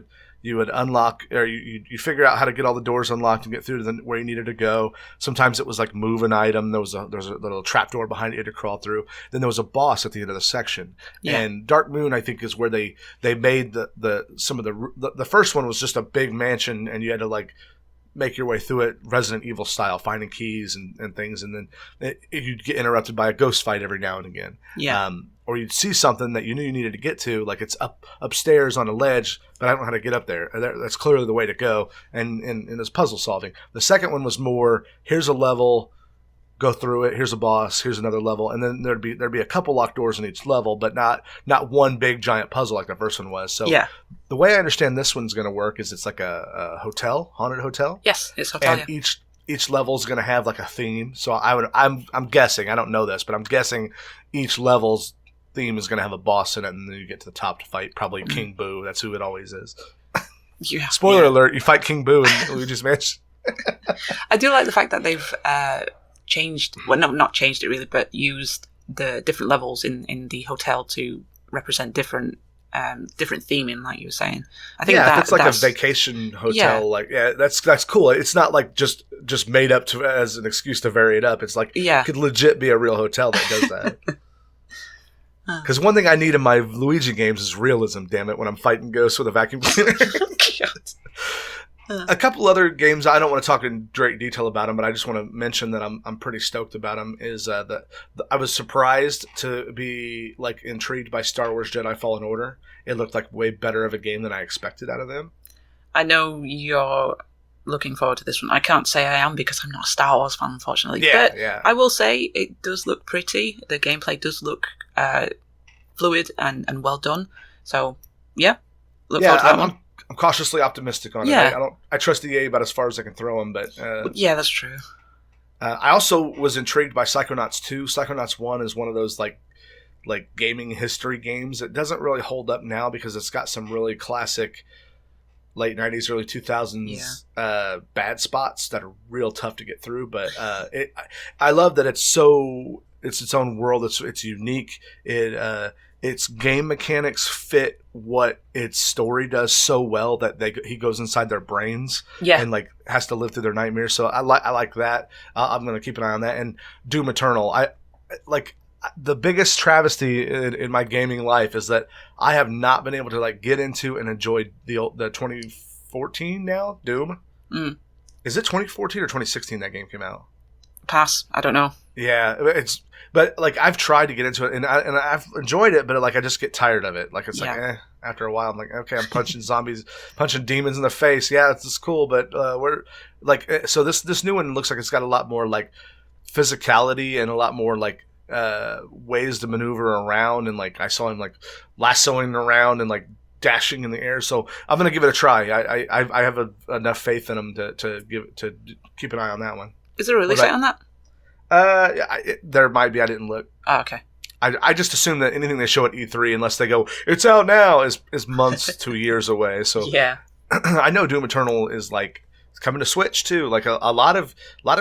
would unlock, or you figure out how to get all the doors unlocked and get through to where you needed to go. Sometimes it was like move an item. There was a little trap door behind it to crawl through. Then there was a boss at the end of the section. Yeah. And Dark Moon, I think, is where they made the first one was just a big mansion, and you had to like make your way through it Resident Evil style, finding keys and things, and then you'd get interrupted by a ghost fight every now and again. Yeah. Or you'd see something that you knew you needed to get to, like it's upstairs on a ledge, but I don't know how to get up there. That's clearly the way to go, and it's puzzle solving. The second one was more, here's a level, go through it, here's a boss, here's another level, and then there'd be a couple locked doors in each level, but not one big giant puzzle like the first one was. So yeah. The way I understand this one's going to work is it's like a hotel, haunted hotel. Yes, it's hotel. And yeah. Each level is going to have like a theme. So I'm guessing, I don't know this, but I'm guessing each level's theme is going to have a boss in it, and then you get to the top to fight probably King Boo. That's who it always is. Yeah. Spoiler alert: you fight King Boo in Luigi's Mansion. I do like the fact that they've changed. Well, not changed it really, but used the different levels in the hotel to represent different theming, like you were saying. I think it's like a vacation hotel. That's cool. It's not like just made up as an excuse to vary it up. It's like it could legit be a real hotel that does that. Because one thing I need in my Luigi games is realism, damn it, when I'm fighting ghosts with a vacuum cleaner. A couple other games, I don't want to talk in great detail about them, but I just want to mention that I'm pretty stoked about them, is that I was surprised to be like intrigued by Star Wars Jedi Fallen Order. It looked like way better of a game than I expected out of them. I know you're looking forward to this one. I can't say I am because I'm not a Star Wars fan, unfortunately. Yeah, but I will say it does look pretty. The gameplay does look fluid and well done. So, look forward to that one. I'm cautiously optimistic on it. I trust EA about as far as I can throw them, but yeah, that's true. I also was intrigued by Psychonauts 2. Psychonauts 1 is one of those like gaming history games. It doesn't really hold up now because it's got some really classic late 90s, early 2000s bad spots that are real tough to get through. But I love that it's its own world. It's unique. Its game mechanics fit what its story does so well that he goes inside their brains and like has to live through their nightmares. So I like that. I'm going to keep an eye on that. And Doom Eternal. The biggest travesty in my gaming life is that I have not been able to like get into and enjoy the 2014 now Doom. Is it 2014 or 2016 that game came out? Pass. I don't know. Yeah, but like I've tried to get into it and I've enjoyed it, but like I just get tired of it. Like it's after a while I'm like, okay, I'm punching zombies, punching demons in the face. Yeah, it's cool, but we're like, so this new one looks like it's got a lot more like physicality and a lot more like ways to maneuver around, and like I saw him like lassoing around and like dashing in the air. So I'm gonna give it a try. I have enough faith in him to keep an eye on that one. Is there a release date on that? There might be. I didn't look. Oh, okay. I just assume that anything they show at E3, unless they go, it's out now, is months to years away. So yeah, I know Doom Eternal is like it's coming to Switch too. Like a lot of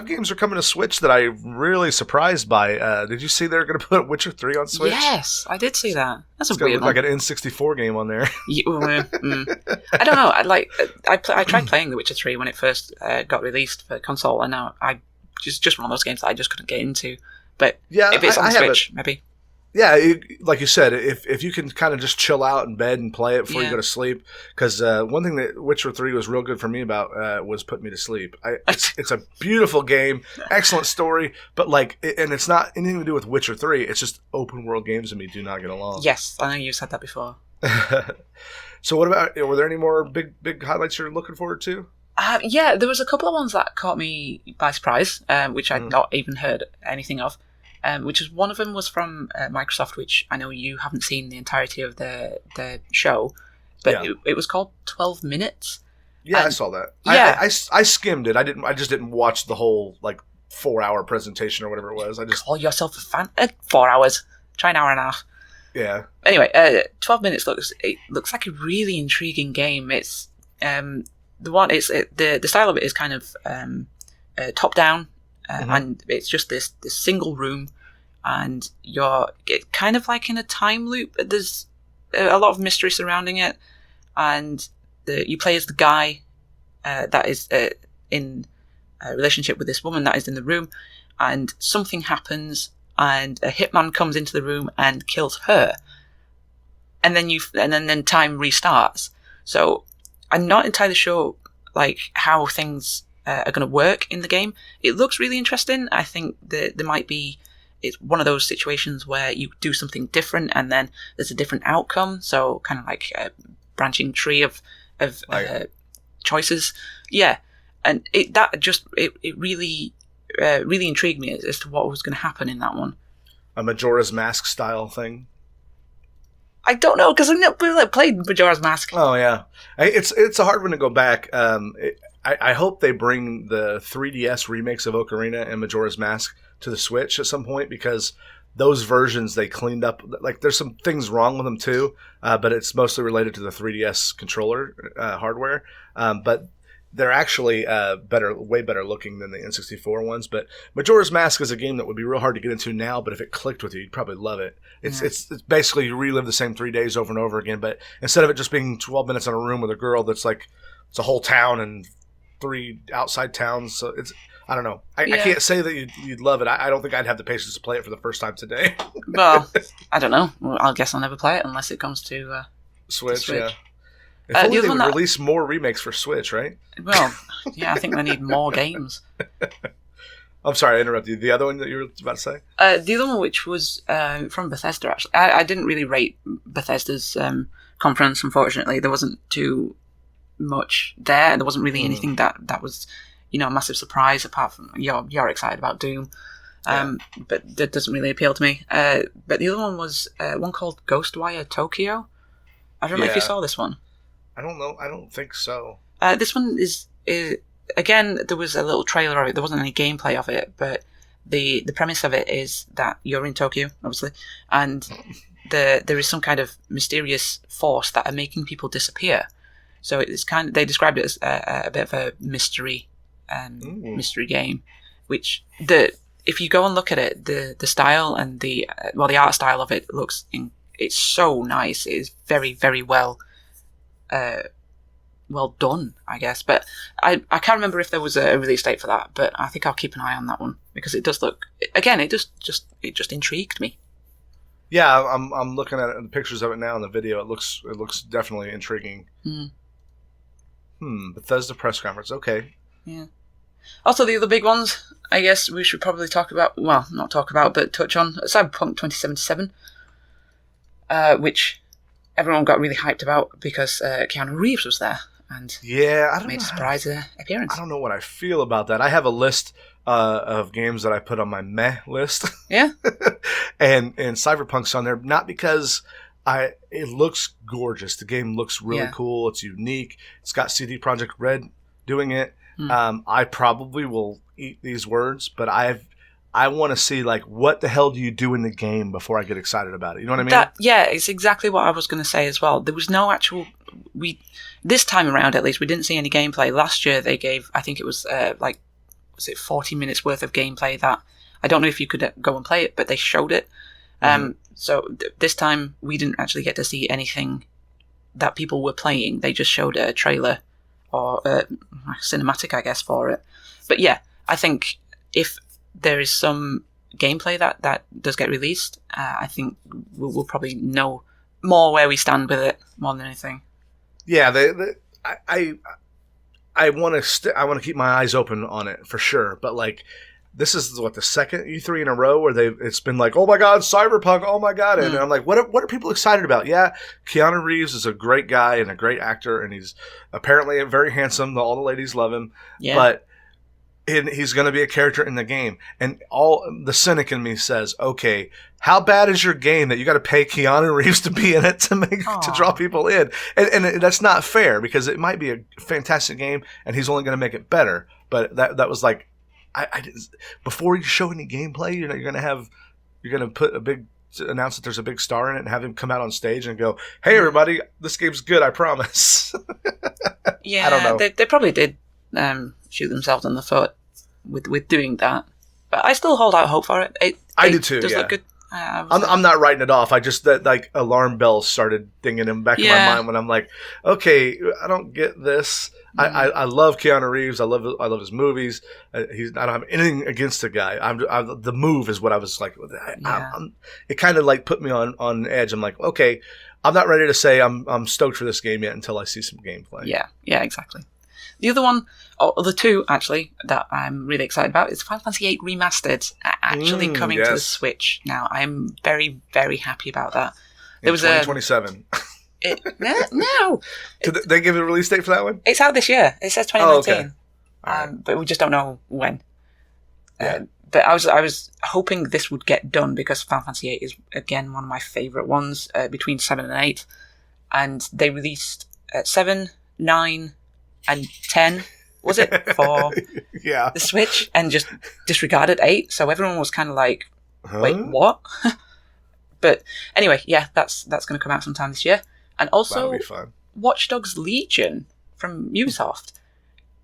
games are coming to Switch that I'm really surprised by. Did you see they're going to put Witcher 3 on Switch? Yes, I did see that. That's it's a weird look like an N64 game on there. I don't know. I tried playing The Witcher 3 when it first got released for console, and now I just one of those games that I just couldn't get into. But if it's on Switch, maybe. Yeah, like you said, if you can kind of just chill out in bed and play it before you go to sleep, because one thing that Witcher 3 was real good for me about was putting me to sleep. It's a beautiful game, excellent story, but and it's not anything to do with Witcher 3. It's just open world games and me do not get along. Yes, I know you said that before. So what about? Were there any more big highlights you're looking forward to? Yeah, there was a couple of ones that caught me by surprise, which I'd not even heard anything of. Which is one of them was from Microsoft, which I know you haven't seen the entirety of the show, but it was called 12 Minutes. Yeah, I saw that. Yeah, I skimmed it. I just didn't watch the whole 4-hour presentation or whatever it was. I just call yourself a fan. 4 hours. Try an hour and a half. Yeah. Anyway, 12 Minutes looks like a really intriguing game. It's the style of it is kind of top down. And it's just this single room, and you're kind of like in a time loop. There's a lot of mystery surrounding it, and you play as the guy that is in a relationship with this woman that is in the room, and something happens, and a hitman comes into the room and kills her, and then time restarts. So I'm not entirely sure how things are going to work in the game. It looks really interesting. I think that it's one of those situations where you do something different and then there's a different outcome. So kind of like a branching tree of choices. Yeah. And it really, really intrigued me as to what was going to happen in that one. A Majora's Mask style thing? I don't know, because I've never played Majora's Mask. Oh, yeah. It's a hard one to go back. I hope they bring the 3DS remakes of Ocarina and Majora's Mask to the Switch at some point, because those versions they cleaned up. There's some things wrong with them too, but it's mostly related to the 3DS controller hardware. But they're actually way better looking than the N64 ones. But Majora's Mask is a game that would be real hard to get into now, but if it clicked with you, you'd probably love it. It's basically you relive the same 3 days over and over again, but instead of it just being 12 minutes in a room with a girl, that's it's a whole town and 3 outside towns. So I don't know. I can't say that you'd love it. I don't think I'd have the patience to play it for the first time today. Well, I don't know. Well, I guess I'll never play it unless it comes to Switch. Yeah. If only they would release more remakes for Switch, right? Well, yeah, I think they need more games. I'm sorry, I interrupted you. The other one that you were about to say? The other one, which was from Bethesda, actually. I didn't really rate Bethesda's conference, unfortunately. There wasn't too much there. There wasn't really anything that was, a massive surprise, apart from you're excited about Doom. But that doesn't really appeal to me. But the other one was one called Ghostwire Tokyo. I don't know if you saw this one. I don't know. I don't think so. This one is again, there was a little trailer of it. There wasn't any gameplay of it, but the premise of it is that you're in Tokyo, obviously, and there is some kind of mysterious force that are making people disappear. So it's they described it as a bit of a mystery game, which if you go and look at it, the style and the art style of it it's so nice. It is very, very well done, I guess. But I can't remember if there was a release date for that, but I think I'll keep an eye on that one, because it does look, again, it just intrigued me. Yeah, I'm looking at the pictures of it now in the video. It looks definitely intriguing. Bethesda press conference. Okay. Yeah. Also, the other big ones, I guess we should probably talk about. Well, not talk about, but touch on Cyberpunk 2077, which everyone got really hyped about because Keanu Reeves was there and made a surprise appearance. I don't know what I feel about that. I have a list of games that I put on my meh list. Yeah. and Cyberpunk's on there, not because it looks gorgeous. The game looks really cool. It's unique. It's got CD Projekt Red doing it. I probably will eat these words, but I want to see, what the hell do you do in the game before I get excited about it? You know what I mean? It's exactly what I was going to say as well. There was no actual... This time around, at least, we didn't see any gameplay. Last year, they gave, I think it was, was it 40 minutes worth of gameplay that... I don't know if you could go and play it, but they showed it. So this time, we didn't actually get to see anything that people were playing. They just showed a trailer or a cinematic, I guess, for it. But yeah, I think if there is some gameplay that does get released, I think we'll probably know more where we stand with it more than anything. Yeah, I want to keep my eyes open on it for sure, but this is what the second E3 in a row where it's been like, oh my god, Cyberpunk, oh my god, and I'm like, what are people excited about? Yeah, Keanu Reeves is a great guy and a great actor, and he's apparently very handsome. All the ladies love him, but he's going to be a character in the game. And all the cynic in me says, okay, how bad is your game that you got to pay Keanu Reeves to be in it to draw people in? And that's not fair, because it might be a fantastic game and he's only going to make it better. But that was like, I before you show any gameplay, you're going to announce that there's a big star in it and have him come out on stage and go, hey everybody, this game's good, I promise. Yeah, I don't know. They probably did shoot themselves in the foot with doing that, but I still hold out hope for it. I do too. Does yeah. look good. I'm not writing it off. I just that like alarm bells started dinging in the back of my mind when I'm like, okay, I don't get this. I love Keanu Reeves. I love his movies. I don't have anything against the guy. The move is what I was like. It kind of like put me on edge. I'm like, okay, I'm not ready to say I'm stoked for this game yet until I see some gameplay. Yeah, exactly. The other one, or the two actually, that I'm really excited about is Final Fantasy VIII Remastered actually coming to the Switch now. I'm very, very happy about that. There was 2027. No. Did they give a release date for that one? It's out this year. It says 2019. Oh, okay. Right. But we just don't know when. Yeah. But I was hoping this would get done because Final Fantasy VIII is, again, one of my favourite ones between 7 and 8. And they released 7, 9... and 10, was it, for the Switch, and just disregarded 8. So everyone was kind of like, wait, what? But anyway, that's going to come out sometime this year. And also, Watch Dogs Legion from Ubisoft.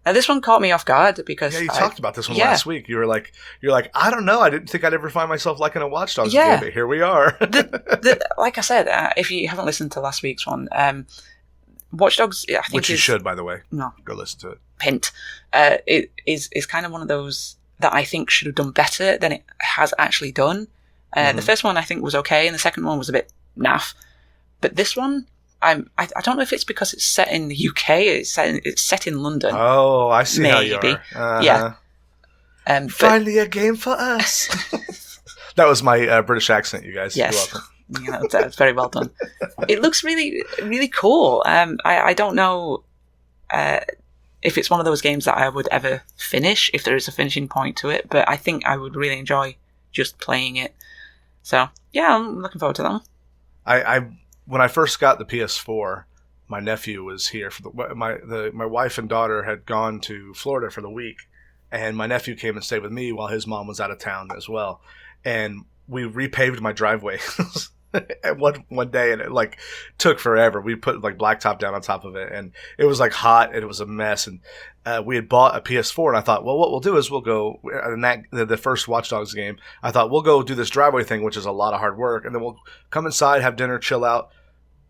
Now this one caught me off guard because you talked about this one last week. You're like, I don't know. I didn't think I'd ever find myself liking a Watch Dogs game, but here we are. Like I said, if you haven't listened to last week's one, Watch Dogs, I think, which you should, by the way. No, go listen to it. Hint. It is kind of one of those that I think should have done better than it has actually done. The first one I think was okay, and the second one was a bit naff. But this one, I don't know if it's because it's set in the UK. It's set in London. Oh, I see how you are. Yeah. Finally, a game for us. That was my British accent, you guys. Yes. You're welcome. Yeah, that's very well done. It looks really, really cool. I don't know if it's one of those games that I would ever finish, if there is a finishing point to it, but I think I would really enjoy just playing it. So, yeah, I'm looking forward to that one. When I first got the PS4, my nephew was here for my wife and daughter had gone to Florida for the week, and my nephew came and stayed with me while his mom was out of town as well, and we repaved my driveway at one day, and it like took forever. We put like blacktop down on top of it, and it was like hot, and it was a mess. And we had bought a PS4, and I thought, well, what we'll do is we'll go the first Watch Dogs game. I thought we'll go do this driveway thing, which is a lot of hard work, and then we'll come inside, have dinner, chill out,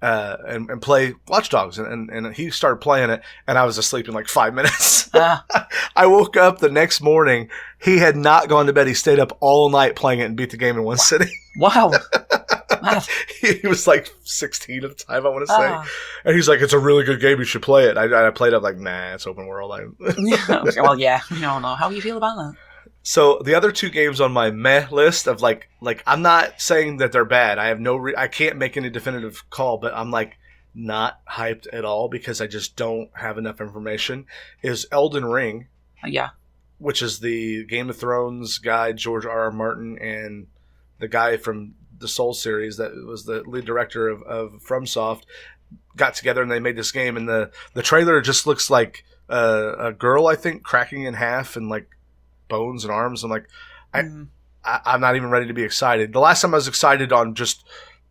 and play Watch Dogs. And he started playing it, and I was asleep in like 5 minutes. I woke up the next morning. He had not gone to bed. He stayed up all night playing it and beat the game in one sitting. Wow. He was like 16 at the time, I want to say. And he's like, it's a really good game. You should play it. I played it. I'm like, nah, it's open world. Well, yeah. I don't know. How do you feel about that? So the other two games on my meh list of like I'm not saying that they're bad. I have I can't make any definitive call, but I'm like not hyped at all because I just don't have enough information. Is Elden Ring. Yeah. Which is the Game of Thrones guy, George R.R. Martin, and the guy from the Soul series that was the lead director of FromSoft, got together and they made this game. And the trailer just looks like a girl, I think, cracking in half and like bones and arms. I'm like, I'm not even ready to be excited. The last time I was excited on just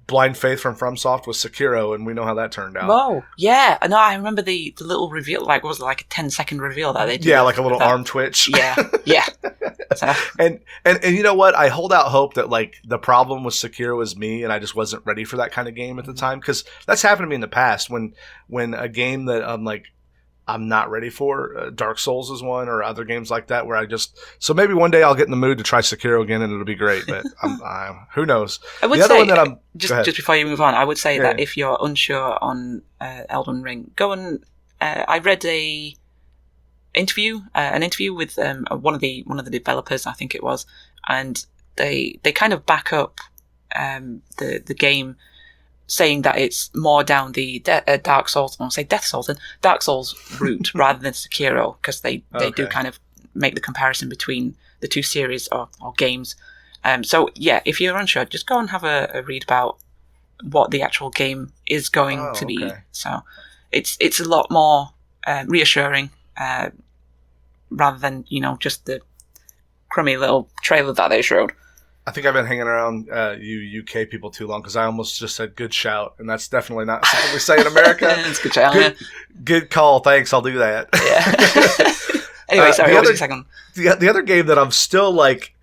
blind faith from FromSoft was Sekiro, and we know how that turned out. Oh, yeah. No, I remember the little reveal, like, was it like a 10-second reveal that they did? Yeah, like a little arm twitch. Yeah. So. And you know what? I hold out hope that, like, the problem with Sekiro is me, and I just wasn't ready for that kind of game at the time, because that's happened to me in the past when a game that I'm not ready for. Dark Souls is one, or other games like that where so maybe one day I'll get in the mood to try Sekiro again and it'll be great, but who knows? I would say, just before you move on, I would say that if you're unsure on Elden Ring, go and I read an interview with one of the developers, I think it was, and they kind of back up the game, saying that it's more down the Dark Souls, I won't say Death Souls, and Dark Souls route rather than Sekiro, because they do kind of make the comparison between the two series or games. So yeah, if you're unsure, just go and have a read about what the actual game is going to be. So it's a lot more reassuring, rather than just the crummy little trailer that they showed. I think I've been hanging around you UK people too long, because I almost just said good shout, and that's definitely not something we say in America. It's good shout. Good call. Thanks. I'll do that. Yeah. Anyway, sorry. What was your second? The other game that I'm still like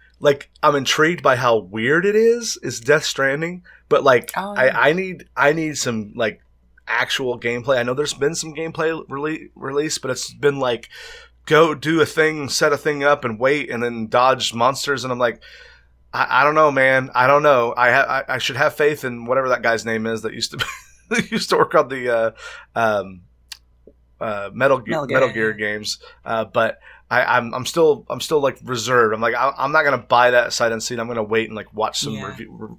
I'm intrigued by how weird it is Death Stranding, but I need some like actual gameplay. I know there's been some gameplay release, but it's been like go do a thing, set a thing up, and wait, and then dodge monsters, and I'm like, I don't know, man. I don't know. I should have faith in whatever that guy's name is that used to work on the Metal Gear games. But I'm still like reserved. I'm like I'm not gonna buy that sight unseen. I'm gonna wait and like watch some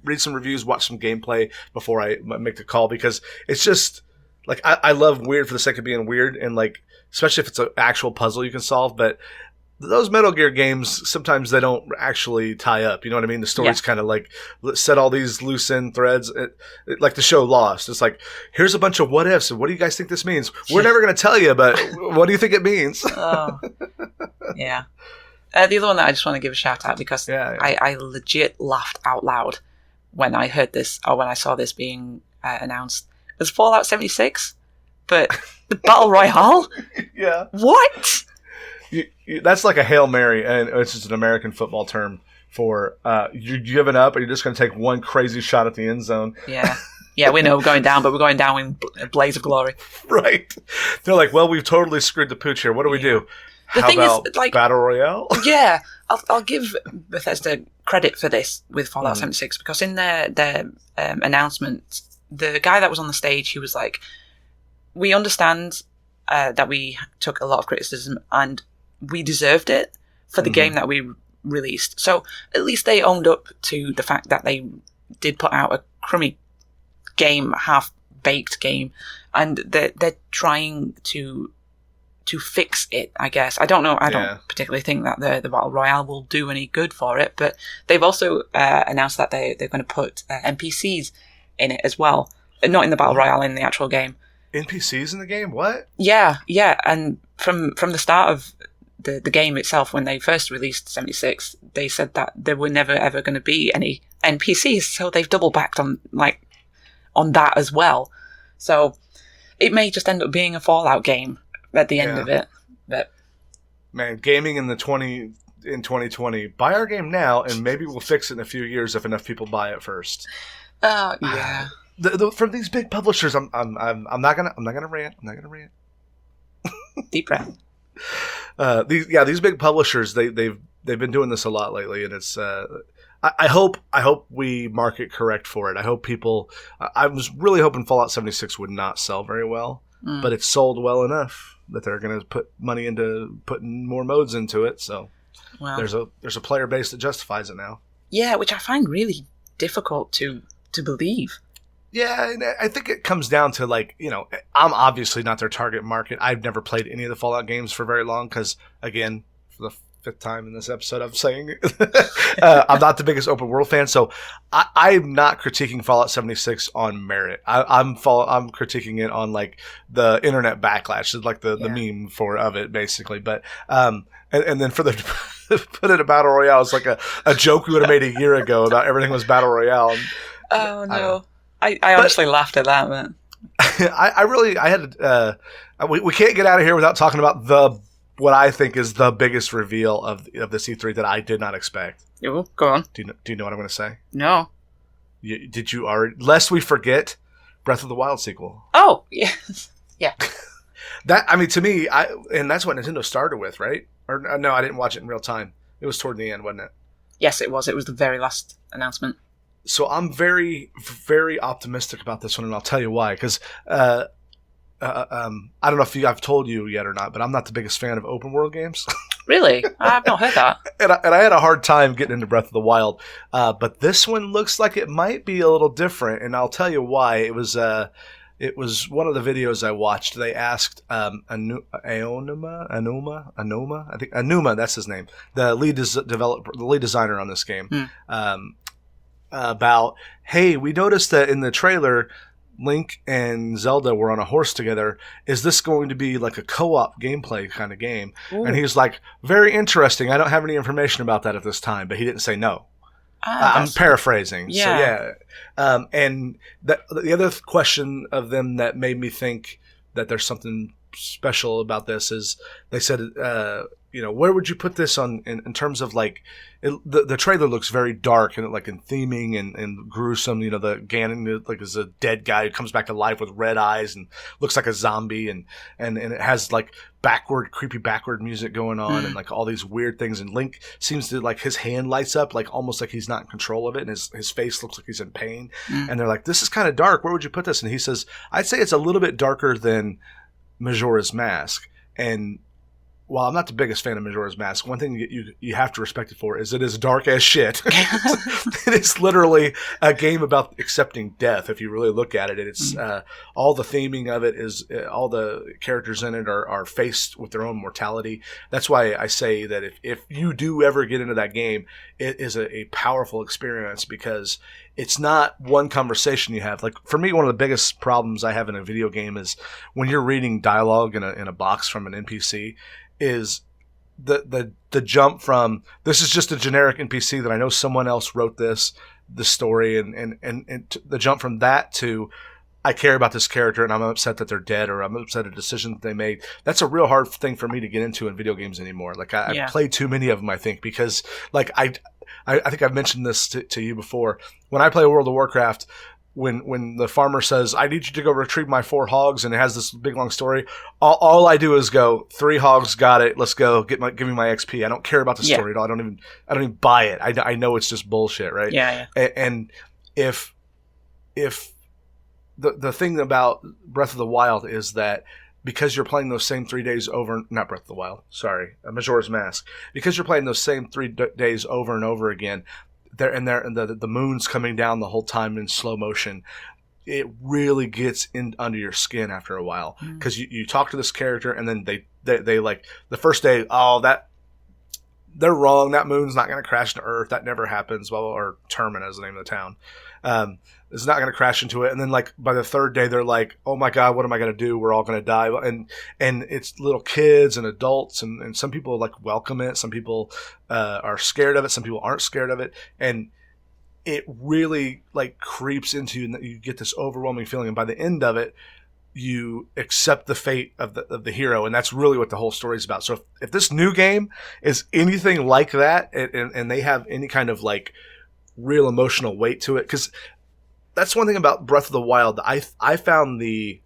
read some reviews, watch some gameplay before I make the call, because it's just like I love weird for the sake of being weird, and like especially if it's an actual puzzle you can solve, but those Metal Gear games, sometimes they don't actually tie up. You know what I mean? The story's kind of like set all these loose end threads. Like the show Lost. It's like, here's a bunch of what ifs. And what do you guys think this means? We're never going to tell you, but what do you think it means? Oh, yeah. The other one that I just want to give a shout out, because I legit laughed out loud when I heard this, or when I saw this being announced. It was Fallout 76, but the Battle Royale? Yeah. What? That's like a Hail Mary, and it's just an American football term for you're giving up, and you're just going to take one crazy shot at the end zone. Yeah, we know we're going down, but we're going down in a blaze of glory. Right. They're like, well, we've totally screwed the pooch here. What do we do? How about Battle Royale? Yeah, I'll give Bethesda credit for this with Fallout 76, because in their announcement, the guy that was on the stage, he was like, we understand that we took a lot of criticism, and we deserved it for the game that we released. So at least they owned up to the fact that they did put out a crummy game, half-baked game, and they're trying to fix it, I guess. I don't know. I don't particularly think that the Battle Royale will do any good for it, but they've also announced that they're going to put NPCs in it as well. Not in the Battle Royale, in the actual game. NPCs in the game? What? Yeah. And from the start of the game itself, when they first released 76, they said that there were never ever going to be any NPCs, so they've double backed on that as well. So it may just end up being a Fallout game at the end of it. But man, gaming in 2020, buy our game now, and maybe we'll fix it in a few years if enough people buy it first. Yeah. From these big publishers, I'm not gonna rant. Deep breath. These big publishers, they've been doing this a lot lately, and it's I hope we market correct for it. I hope people. I was really hoping Fallout 76 would not sell very well, but it sold well enough that they're going to put money into putting more modes into it. So there's a player base that justifies it now. Yeah, which I find really difficult to believe. Yeah, and I think it comes down to, like, I'm obviously not their target market. I've never played any of the Fallout games for very long because, again, for the fifth time in this episode, I'm saying I'm not the biggest open world fan. So I'm not critiquing Fallout 76 on merit. I'm critiquing it on, like, the internet backlash, like the meme of it, basically. But and then for the put it a Battle Royale, it's like a joke we would have made a year ago about everything was Battle Royale. And, oh, no. I honestly laughed at that, man. We can't get out of here without talking about what I think is the biggest reveal of this E3 that I did not expect. Ooh, go on. Do you know what I'm going to say? No. Did you already? Lest we forget, Breath of the Wild sequel. Oh, yeah. Yeah. To me, and that's what Nintendo started with, right? Or no, I didn't watch it in real time. It was toward the end, wasn't it? Yes, it was. It was the very last announcement. So I'm very, very optimistic about this one, and I'll tell you why. Because I don't know if I've told you yet or not, but I'm not the biggest fan of open world games. Really? I've not heard that. and I had a hard time getting into Breath of the Wild, but this one looks like it might be a little different, and I'll tell you why. It was one of the videos I watched. They asked Anuma, I think Anuma, that's his name, the lead designer on this game, about, hey, we noticed that in the trailer, Link and Zelda were on a horse together. Is this going to be like a co-op gameplay kind of game? Ooh. And he's like, very interesting. I don't have any information about that at this time, but he didn't say no. I'm paraphrasing. Yeah. So, and the other question of them that made me think that there's something special about this is they said, where would you put this in terms of like the trailer looks very dark and like in theming and gruesome. The Ganon like is a dead guy who comes back to life with red eyes and looks like a zombie and it has like creepy backward music going on and like all these weird things. And Link seems to like his hand lights up like almost like he's not in control of it, and his face looks like he's in pain. And they're like, this is kind of dark. Where would you put this? And he says, I'd say it's a little bit darker than Majora's Mask. And while I'm not the biggest fan of Majora's Mask, one thing you have to respect it for is it is dark as shit. It is literally a game about accepting death. If you really look at it, it's all the theming of it is all the characters in it are faced with their own mortality. That's why I say that if you do ever get into that game, it is a powerful experience because it's not one conversation you have. Like for me, one of the biggest problems I have in a video game is when you're reading dialogue in a box from an NPC. Is the jump from this is just a generic NPC that I know someone else wrote the story and the jump from that to I care about this character and I'm upset that they're dead or I'm upset at a decision that they made. That's a real hard thing for me to get into in video games anymore. Like I've played too many of them, I think, because like I think I've mentioned this to you before. When I play World of Warcraft, when the farmer says, I need you to go retrieve my 4 hogs, and it has this big long story, all I do is go, 3 hogs, got it, let's go, give me my XP. I don't care about the story at all. I don't even buy it. I know it's just bullshit, right? Yeah. And if the thing about Breath of the Wild is that because you're playing those same 3 days over, not Breath of the Wild, sorry, Majora's Mask, because you're playing those same 3 days over and over again, the moon's coming down the whole time in slow motion. It really gets in under your skin after a while because you talk to this character and then they like the first day, they're wrong. That moon's not going to crash into Earth. That never happens. Well, or Termin is the name of the town. It's not going to crash into it. And then like by the 3rd day, they're like, oh my God, what am I going to do? We're all going to die. And it's little kids and adults and some people like welcome it. Some people are scared of it. Some people aren't scared of it. And it really like creeps into you and you get this overwhelming feeling. And by the end of it, you accept the fate of the hero, and that's really what the whole story is about. So if this new game is anything like that, and they have any kind of like real emotional weight to it, because that's one thing about Breath of the Wild. I found the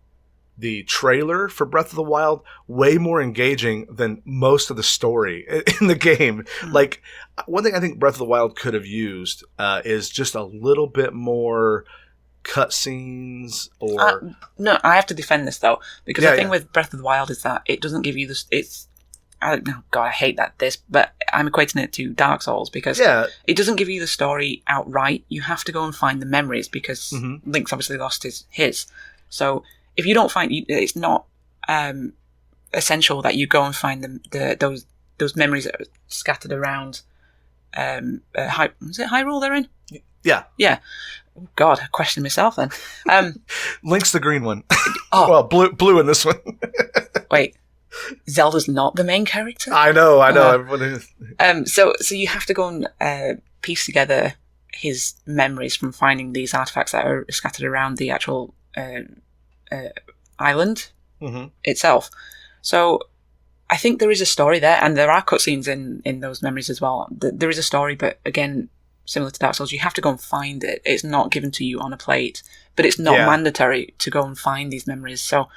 trailer for Breath of the Wild way more engaging than most of the story in the game. Like one thing I think Breath of the Wild could have used is just a little bit more cutscenes or no, I have to defend this though because the thing with Breath of the Wild is that it doesn't give you this. Oh God, I hate this, but I'm equating it to Dark Souls because it doesn't give you the story outright. You have to go and find the memories because Link's obviously lost his. So if you don't find, it's not essential that you go and find those memories that are scattered around. Was it Hyrule they're in? Yeah. Oh God, I questioned myself then. Link's the green one. Well, blue in this one. Wait, Zelda's not the main character? I know. Everybody is. So you have to go and piece together his memories from finding these artifacts that are scattered around the actual island itself. So I think there is a story there, and there are cutscenes in those memories as well. There is a story, but again, similar to Dark Souls, you have to go and find it. It's not given to you on a plate, but it's not mandatory to go and find these memories. So,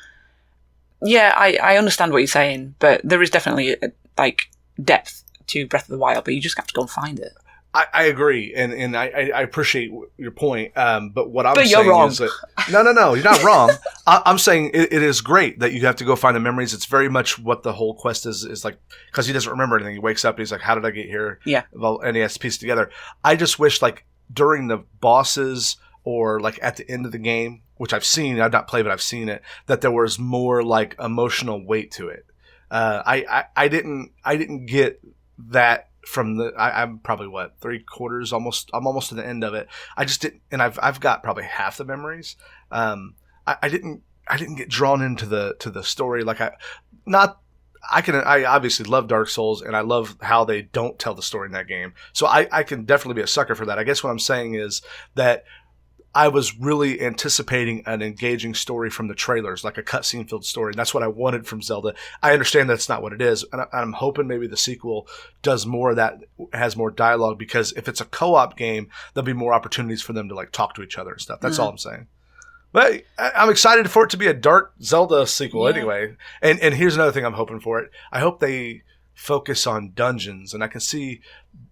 yeah, I understand what you're saying, but there is definitely like depth to Breath of the Wild, but you just have to go and find it. I agree, and I appreciate your point. But what I'm saying you're wrong. is that no, you're not wrong. I'm saying it is great that you have to go find the memories. It's very much what the whole quest is like, because he doesn't remember anything. He wakes up and he's like, "How did I get here?" Yeah, and he has to piece it together. I just wish, like, during the bosses or like at the end of the game, which I've seen, I've not played, but I've seen it, that there was more like emotional weight to it. I didn't get that. I'm probably what, 3/4 almost. I'm almost to the end of it. I just didn't, and I've got probably half the memories. I didn't get drawn into the story like I obviously love Dark Souls, and I love how they don't tell the story in that game. So I can definitely be a sucker for that. I guess what I'm saying is that I was really anticipating an engaging story from the trailers, like a cutscene filled story. And that's what I wanted from Zelda. I understand that's not what it is. And I'm hoping maybe the sequel does more of that, has more dialogue, because if it's a co-op game, there'll be more opportunities for them to like talk to each other and stuff. That's all I'm saying. But I'm excited for it to be a dark Zelda sequel anyway. And here's another thing I'm hoping for it. I hope they focus on dungeons. And I can see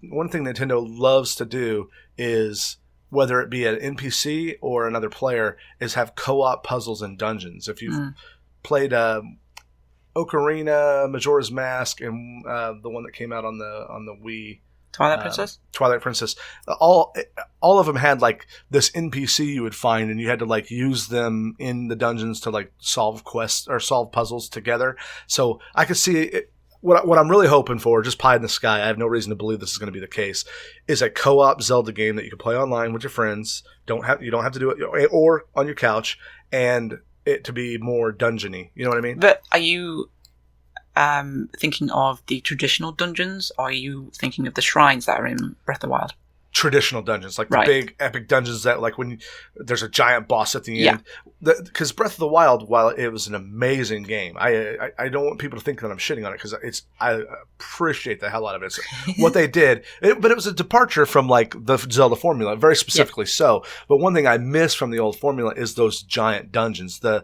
one thing Nintendo loves to do is, whether it be an NPC or another player, is have co-op puzzles and dungeons. If you've played Ocarina, Majora's Mask, and the one that came out on the Wii, Twilight Princess, all of them had like this NPC you would find, and you had to like use them in the dungeons to like solve quests or solve puzzles together. So I could see it. What I'm really hoping for, just pie in the sky, I have no reason to believe this is going to be the case, is a co-op Zelda game that you can play online with your friends. You don't have to do it, or on your couch, and it to be more dungeony. You know what I mean? But are you thinking of the traditional dungeons, or are you thinking of the shrines that are in Breath of the Wild? Traditional dungeons, like the big epic dungeons that, like, when there's a giant boss at the end. Because Breath of the Wild, while it was an amazing game, I don't want people to think that I'm shitting on it, because I appreciate the hell out of it. It's what they did, but it was a departure from like the Zelda formula, very specifically so. But one thing I miss from the old formula is those giant dungeons. The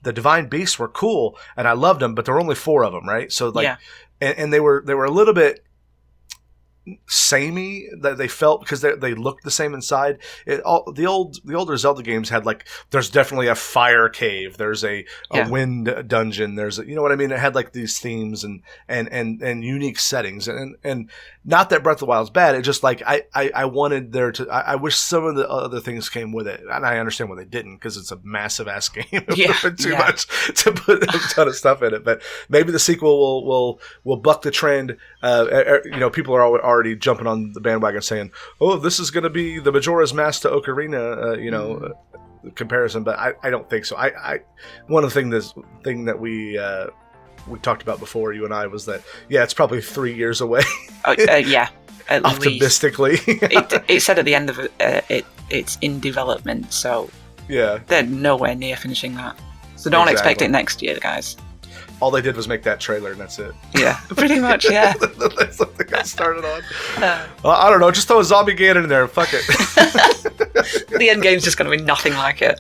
divine beasts were cool, and I loved them, but there were only 4 of them, right? So like, and they were a little bit samey, that they felt, because they looked the same inside. The older Zelda games had, like, there's definitely a fire cave, there's a wind dungeon, there's you know what I mean? It had like these themes and unique settings, and not that Breath of the Wild is bad. It just like I wanted there to. I wish some of the other things came with it, and I understand why they didn't, because it's a massive ass game. Too much to put a ton of stuff in it. But maybe the sequel will buck the trend. People are already jumping on the bandwagon saying, "Oh, this is going to be the Majora's Mask to Ocarina," comparison. But I don't think so. One of the thing that we talked about before, you and I, was that it's probably 3 years away. At optimistically. It said at the end of it, it's in development, so they're nowhere near finishing that. So don't expect it next year, guys. All they did was make that trailer, and that's it. Yeah, pretty much, yeah. That's what they got started on. I don't know, just throw a zombie Ganon in there, fuck it. The end game's just going to be nothing like it.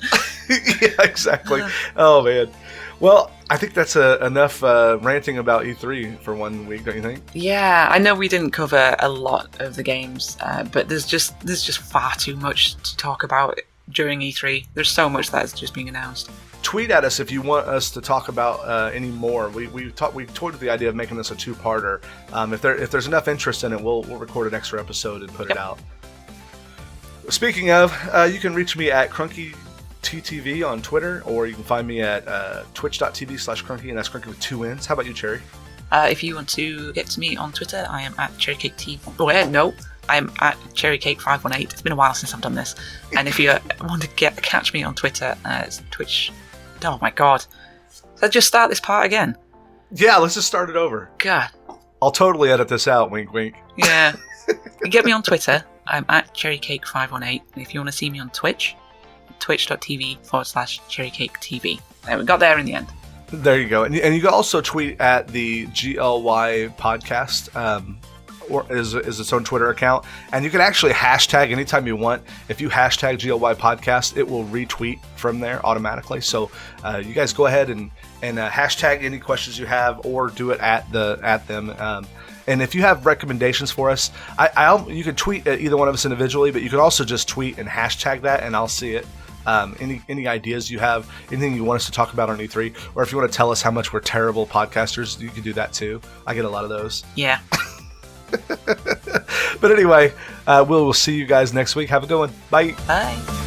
Yeah, exactly. Oh, man. Well, I think that's enough ranting about E3 for 1 week, don't you think? Yeah, I know we didn't cover a lot of the games, but there's just far too much to talk about during E3. There's so much that's just being announced. Tweet at us if you want us to talk about any more. We toyed with the idea of making this a 2-parter. If there's enough interest in it, we'll record an extra episode and put it out. Speaking of, you can reach me at Krunnky TTV on Twitter, or you can find me at twitch.tv/Krunnky, and that's Krunnky with 2 N's. How about you, Cherry? If you want to get to me on Twitter, I am at CherryCakeTV. No, I'm at CherryCake518. It's been a while since I've done this. And if you want to catch me on Twitter, it's Twitch. Oh my god. So just start this part again. Yeah, let's just start it over. God. I'll totally edit this out, wink wink. Yeah. You get me on Twitter, I'm at CherryCake518. And if you want to see me on Twitch, twitch.tv/CherryCakeTV. We got there in the end. There you go. And you can also tweet at the GLY podcast, or is its own Twitter account. And you can actually hashtag anytime you want. If you hashtag GLY podcast, it will retweet from there automatically. So you guys go ahead and hashtag any questions you have, or do it at them. And if you have recommendations for us, you can tweet at either one of us individually, but you can also just tweet and hashtag that, and I'll see it. Any ideas you have, anything you want us to talk about on E3, or if you want to tell us how much we're terrible podcasters, you can do that too. I get a lot of those. Yeah. But anyway, we'll see you guys next week. Have a good one. Bye. Bye.